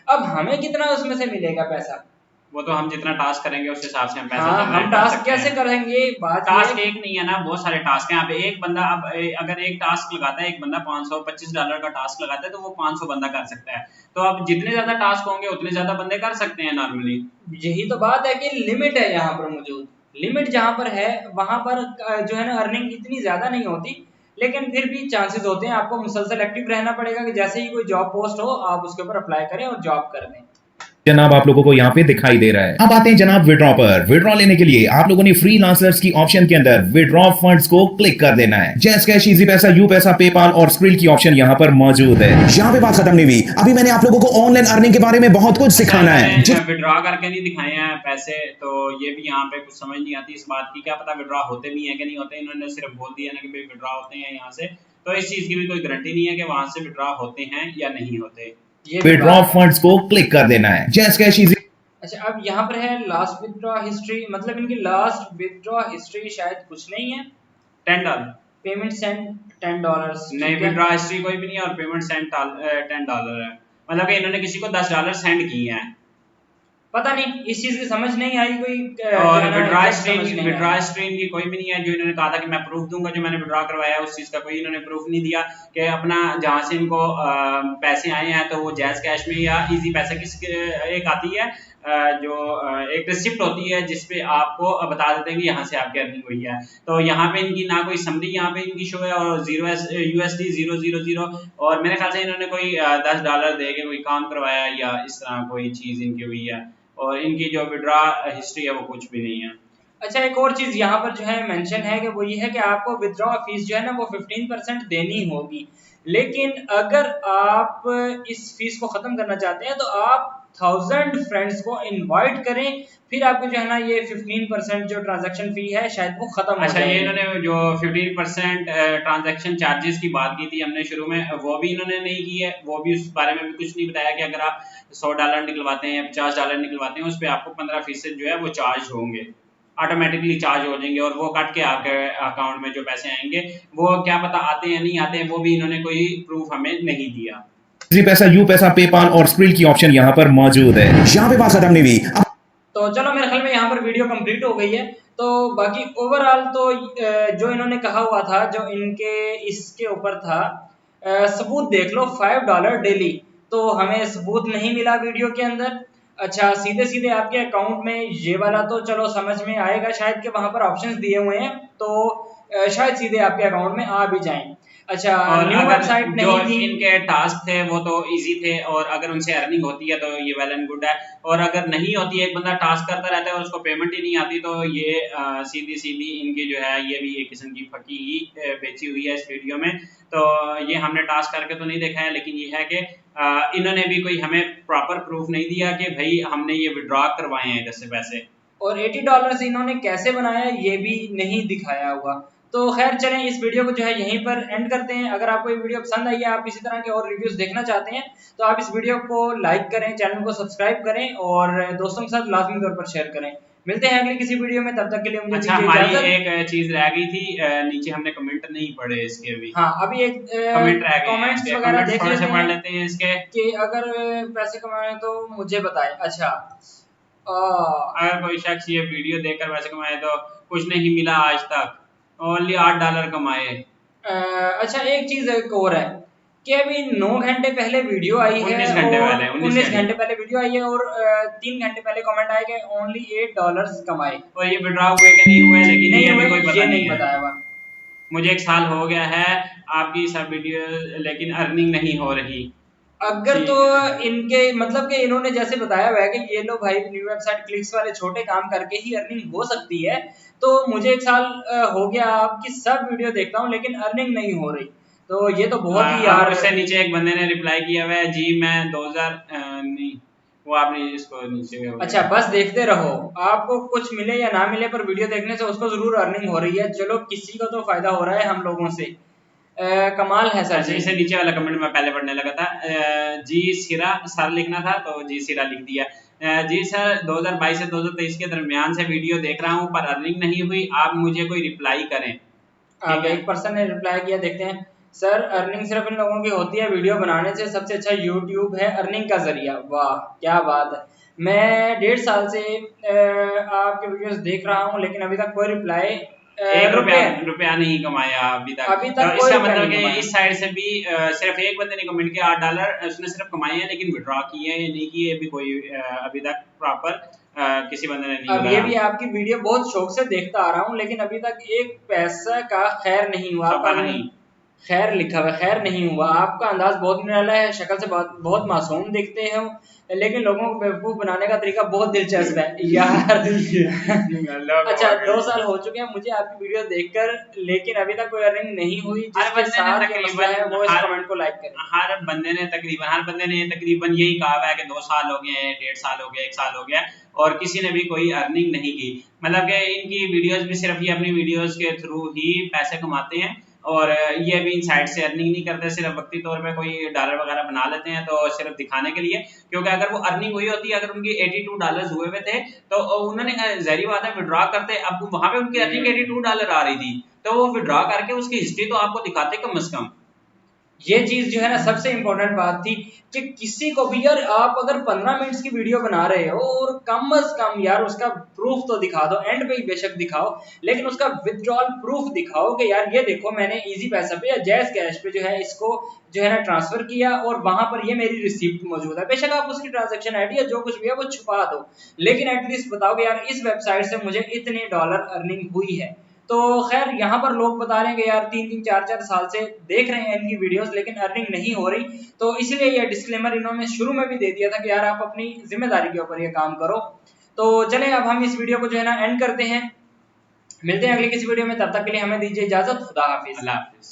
[SPEAKER 1] अब हमें कितना उसमें से मिलेगा पैसा?
[SPEAKER 2] वो तो हम जितना टास्क करेंगे उस हिसाब से हम पैसा
[SPEAKER 1] हम टास्क कैसे करेंगे? बात
[SPEAKER 2] टास्क एक नहीं है ना, बहुत सारे टास्क हैं। यहाँ पे एक बंदा अब अगर एक टास्क लगाता है, एक बंदा $525 का टास्क लगाता है तो वो 500 बंदा कर सकता है। तो अब जितने ज्यादा टास्क होंगे उतने ज्यादा बंदे कर सकते हैं नॉर्मली।
[SPEAKER 1] यही तो बात है कि लिमिट है यहाँ पर मौजूद। लिमिट जहाँ पर है वहां पर जो है ना अर्निंग इतनी ज्यादा नहीं होती, लेकिन फिर भी चांसेस होते हैं, आपको मुसलसल एक्टिव रहना पड़ेगा कि जैसे ही कोई जॉब पोस्ट हो आप उसके ऊपर अप्लाई करें और जॉब कर दें।
[SPEAKER 5] जनाब आप लोगों को यहाँ पे दिखाई दे रहा है। अब आते हैं जनाब विड्रॉ पर। विड्रॉ लेने के लिए आप लोगों ने फ्रीलांसर्स की ऑप्शन के अंदर विड्रॉ फंड्स को क्लिक कर देना है। जैस कैश, इजी पैसा, यू पैसा, पेपाल और स्क्रिल की ऑप्शन यहाँ पर मौजूद है। यहाँ पे बात खत्म नहीं हुई, अभी मैंने आप लोगों को ऑनलाइन अर्निंग के बारे में बहुत कुछ सिखाना है।
[SPEAKER 2] विड्रॉ करके नहीं दिखाए हैं पैसे, तो ये भी यहाँ पे कुछ समझ नहीं आती इस बात की, क्या पता विड्रॉ होते भी हैं कि नहीं होते। इन्होंने सिर्फ बोल दिया ना कि भाई विड्रॉ होते हैं यहाँ से, तो इस चीज की भी कोई गारंटी नहीं है कि वहां से विड्रॉ होते हैं या नहीं होते।
[SPEAKER 5] विड्रॉ फंड्स को क्लिक कर देना है। जैस कैश, इजी।
[SPEAKER 1] अच्छा, अब यहाँ पर है लास्ट विथड्रॉ हिस्ट्री, मतलब इनकी लास्ट विथड्रॉ हिस्ट्री शायद कुछ नहीं है।
[SPEAKER 2] $10
[SPEAKER 1] पेमेंट सेंड $10
[SPEAKER 2] नहीं, विथड्रॉ हिस्ट्री कोई भी नहीं है और पेमेंट सेंड $10 है, मतलब कि इन्होंने किसी को $10 सेंड किए हैं।
[SPEAKER 1] पता नहीं, इस चीज की समझ नहीं आई कोई।
[SPEAKER 2] और विड्रॉ स्ट्रीम की कोई भी नहीं है। जो इन्होंने कहा था कि मैं प्रूफ दूंगा जो मैंने विड्रॉ करवाया है, उस चीज का कोई इन्होंने प्रूफ नहीं दिया कि अपना जहां से इनको पैसे आए हैं तो वो जैज कैश में या इजी पैसा की एक आती है जो एक रिसिप्ट होती है जिसपे आपको बता देते हैं कि यहाँ से आपकी अर्निंग हुई है। तो यहाँ पे इनकी ना कोई समरी यहाँ पे इनकी शो है और USD 000, और मेरे ख्याल से इन्होंने कोई $10 दे के कोई काम करवाया या इस तरह कोई चीज इनकी हुई है, और इनकी जो विड्रॉ हिस्ट्री है वो कुछ भी नहीं है।
[SPEAKER 1] अच्छा, एक और चीज यहाँ पर जो है मेंशन है कि वो ये है कि आपको विथड्रॉ फीस जो है ना वो 15% देनी होगी, लेकिन अगर आप इस फीस को खत्म करना चाहते हैं तो आप 1000 फ्रेंड्स को इनवाइट करें, फिर आपको जो है ना ये 15% जो ट्रांजैक्शन फी है शायद वो खत्म हो
[SPEAKER 2] अच्छा,
[SPEAKER 1] जाएगी।
[SPEAKER 2] ये इन्होंने जो 15% ट्रांजैक्शन चार्जेस की बात की थी हमने शुरू में, वो भी इन्होंने नहीं की है। वो भी उस बारे में भी कुछ नहीं बताया कि अगर आप $100 निकलवाते हैं या $50 निकलवाते हैं, उस पर आपको 15% जो है वो चार्ज होंगे, ऑटोमेटिकली चार्ज हो जाएंगे, और वो कट के आपके अकाउंट में जो पैसे आएंगे वो क्या पता आते हैं नहीं आते हैं, वो भी इन्होंने कोई प्रूफ हमें नहीं दिया।
[SPEAKER 5] इजी पैसा, यू पैसा, पेपाल और स्क्रिल की ऑप्शन यहाँ पर मौजूद है। यहाँ पे बात खत्म नहीं हुई।
[SPEAKER 1] तो चलो, मेरे ख्याल में यहाँ पर वीडियो कंप्लीट हो गई है। तो बाकी ओवरऑल तो जो इन्होंने कहा हुआ था, जो इनके इसके ऊपर था, सबूत देख लो $5 डेली, तो हमें सबूत नहीं मिला वीडियो के अंदर। अच्छा, सीधे सीधे आपके अकाउंट में ये वाला तो चलो समझ में आएगा शायद कि वहां पर ऑप्शंस दिए हुए हैं, तो शायद सीधे आपके अकाउंट में आ भी जाएं। अच्छा,
[SPEAKER 2] और
[SPEAKER 1] न्यू वेबसाइट
[SPEAKER 2] जो
[SPEAKER 1] नहीं थी।
[SPEAKER 2] इनके टास्क थे वो तो इजी थे, और अगर उनसे अर्निंग होती है तो ये वेल एंड गुड है, और अगर नहीं होती है, एक बंदा टास्क करता रहता है और उसको पेमेंट ही नहीं आती, तो ये सीधी सीधी इनकी जो है ये भी एक किस्म की फकी ही बेची हुई है इस वीडियो में। तो ये हमने टास्क करके तो नहीं देखा है, लेकिन ये है कि इन्होंने भी कोई हमें प्रॉपर प्रूफ नहीं दिया कि भाई हमने ये विड्रॉ करवाए हैं इधर से पैसे,
[SPEAKER 1] और $80 इन्होंने कैसे बनाया ये भी नहीं दिखाया हुआ। तो खैर चलें, इस वीडियो को जो है यहीं पर एंड करते हैं। अगर आपको ये वीडियो पसंद आई है, आप इसी तरह के और रिव्यूज देखना चाहते हैं, तो आप इस वीडियो को लाइक करें, चैनल को सब्सक्राइब करें और दोस्तों के साथ लाजमी तौर पर शेयर करें। मिलते हैं अगली किसी वीडियो में, तब तक के लिए मुझे
[SPEAKER 2] अच्छा, हमारी एक चीज रह गई थी, नीचे हमने कमेंट नहीं पढ़े इसके भी।
[SPEAKER 1] हाँ, अभी एक
[SPEAKER 2] कमेंट रह गए,
[SPEAKER 1] कमेंट्स वगैरह देख
[SPEAKER 2] लेते हैं इसके
[SPEAKER 1] कि अगर पैसे कमाए तो मुझे बताएं। अच्छा,
[SPEAKER 2] अगर कोई शख्स ये वीडियो देखकर पैसे कमाए तो कुछ नहीं मिला आज तक, ओनली $8 कमाए।
[SPEAKER 1] अच्छा, एक चीज एक और है कि अभी 9 घंटे पहले वीडियो आई है,
[SPEAKER 2] 19 घंटे पहले,
[SPEAKER 1] 19 घंटे पहले वीडियो आई है, और 3 घंटे पहले कमेंट आए कि ओनली $8 कमाए,
[SPEAKER 2] और ये विड्रॉ हुए कि नहीं हुए, लेकिन
[SPEAKER 1] नहीं
[SPEAKER 2] ये
[SPEAKER 1] हुए,
[SPEAKER 2] भी कोई पता नहीं
[SPEAKER 1] बताया हुआ।
[SPEAKER 2] मुझे 1 साल हो गया है आपकी सब वीडियो, लेकिन अर्निंग नहीं हो रही।
[SPEAKER 1] अगर तो इनके मतलब कि इन्होंने जैसे बताया हुआ है कि ये लो भाई न्यू वेबसाइट क्लिक्स वाले छोटे काम करके ही अर्निंग हो सकती है, तो मुझे 1 साल हो गया आपकी सब वीडियो देखता हूँ लेकिन अर्निंग नहीं हो रही, तो ये तो बहुत ही यार।
[SPEAKER 2] उससे नीचे एक बंदे ने रिप्लाई किया हुआ है, जी मैं 2000 नहीं, वो आपने इसको नीचे।
[SPEAKER 1] अच्छा, बस देखते रहो, आपको कुछ मिले या ना मिले पर वीडियो देखने से उसको जरूर अर्निंग हो रही है। चलो, किसी को तो फायदा हो रहा है हम लोगों से। कमाल है सर जी।
[SPEAKER 2] इसे नीचे वाला कमेंट मैं पहले पढ़ने लगा था, जी सिरा सर लिखना था तो जी सिरा लिख दिया। जी सर, 2022 से 2023 के दरमियान से वीडियो देख रहा हूँ पर अर्निंग नहीं हुई, आप मुझे कोई रिप्लाई करें।
[SPEAKER 1] अब एक पर्सन ने रिप्लाई किया, देखते हैं। सर, अर्निंग सिर्फ इन लोगों की होती है, वीडियो बनाने से सबसे अच्छा यूट्यूब है अर्निंग का जरिया। वाह, क्या बात है। मैं 1.5 साल से आपके वीडियोस देख रहा हूँ लेकिन अभी तक कोई रिप्लाई,
[SPEAKER 2] रुपया नहीं कमाया अभी तक।
[SPEAKER 1] तो
[SPEAKER 2] इसका मतलब कि इस साइड से भी सिर्फ एक बंदे ने कमेंट किया $8 उसने सिर्फ कमाए हैं, लेकिन विड्रॉ किए हैं या नहीं किए भी कोई अभी तक प्रॉपर किसी बंदे ने नहीं।
[SPEAKER 1] अब ये भी आपकी वीडियो बहुत शौक से देखता आ रहा हूँ लेकिन अभी तक एक पैसा का खैर नहीं हुआ।
[SPEAKER 2] नहीं
[SPEAKER 1] खैर लिखा हुआ है, खैर नहीं हुआ। आपका अंदाज बहुत निराला है, शक्ल से बहुत बहुत मासूम दिखते हो, लेकिन लोगों को बेवकूफ बनाने का तरीका बहुत दिलचस्प है यार। अच्छा 2 साल हो चुके हैं मुझे आपकी वीडियो देखकर, लेकिन अभी तक कोई अर्निंग नहीं हुई। जिसके साथ ये मसला है वो इस कमेंट को लाइक करें।
[SPEAKER 2] हर बंदे ने तकरीबन यही कहा हुआ है कि 2 साल हो गए हैं, 1.5 साल हो गया, 1 साल हो गया, और किसी ने भी कोई अर्निंग नहीं की। मतलब कि इनकी वीडियोस भी सिर्फ ये अपनी वीडियोस के थ्रू ही पैसे कमाते हैं, और ये भी इन साइड से अर्निंग नहीं करते, सिर्फ वक्ती तौर पे कोई डॉलर वगैरह बना लेते हैं तो सिर्फ दिखाने के लिए। क्योंकि अगर वो अर्निंग हुई होती, अगर उनकी $82 हुए हुए थे तो उन्होंने ज़ाहिर बात है विड्रॉ करते, अब वहां पे उनकी अर्निंग $82 आ रही थी, तो वो विड्रॉ करके उसकी हिस्ट्री तो आपको दिखाते कम से कम।
[SPEAKER 1] ये चीज जो है ना सबसे इम्पोर्टेंट बात थी कि किसी को भी यार, आप अगर 15 मिनट्स की वीडियो बना रहे हो और कम से कम यार उसका प्रूफ तो दिखा दो, एंड पे ही बेशक दिखाओ, लेकिन उसका विथड्रॉल प्रूफ दिखाओ कि यार ये देखो मैंने इजी पैसा पे या जैज़ कैश पे जो है इसको जो है ना ट्रांसफर किया, और वहां पर ये मेरी रिसिप्ट मौजूद है। बेशक आप उसकी ट्रांजेक्शन आईडी या जो कुछ भी है वो छुपा दो, लेकिन एटलीस्ट बताओ कि यार इस वेबसाइट से मुझे इतने डॉलर अर्निंग हुई है। तो खैर यहाँ पर लोग बता रहे हैं कि यार 3-3 4-4 साल से देख रहे हैं इनकी वीडियोस, लेकिन अर्निंग नहीं हो रही। तो इसलिए ये डिस्क्लेमर इन्होंने शुरू में भी दे दिया था कि यार आप अपनी जिम्मेदारी के ऊपर ये काम करो। तो चलें अब हम इस वीडियो को जो है ना एंड करते हैं, मिलते हैं अगली किसी वीडियो में, तब तक के लिए हमें दीजिए इजाजत। खुदा हाफिज।
[SPEAKER 2] अल्लाह हाफिज।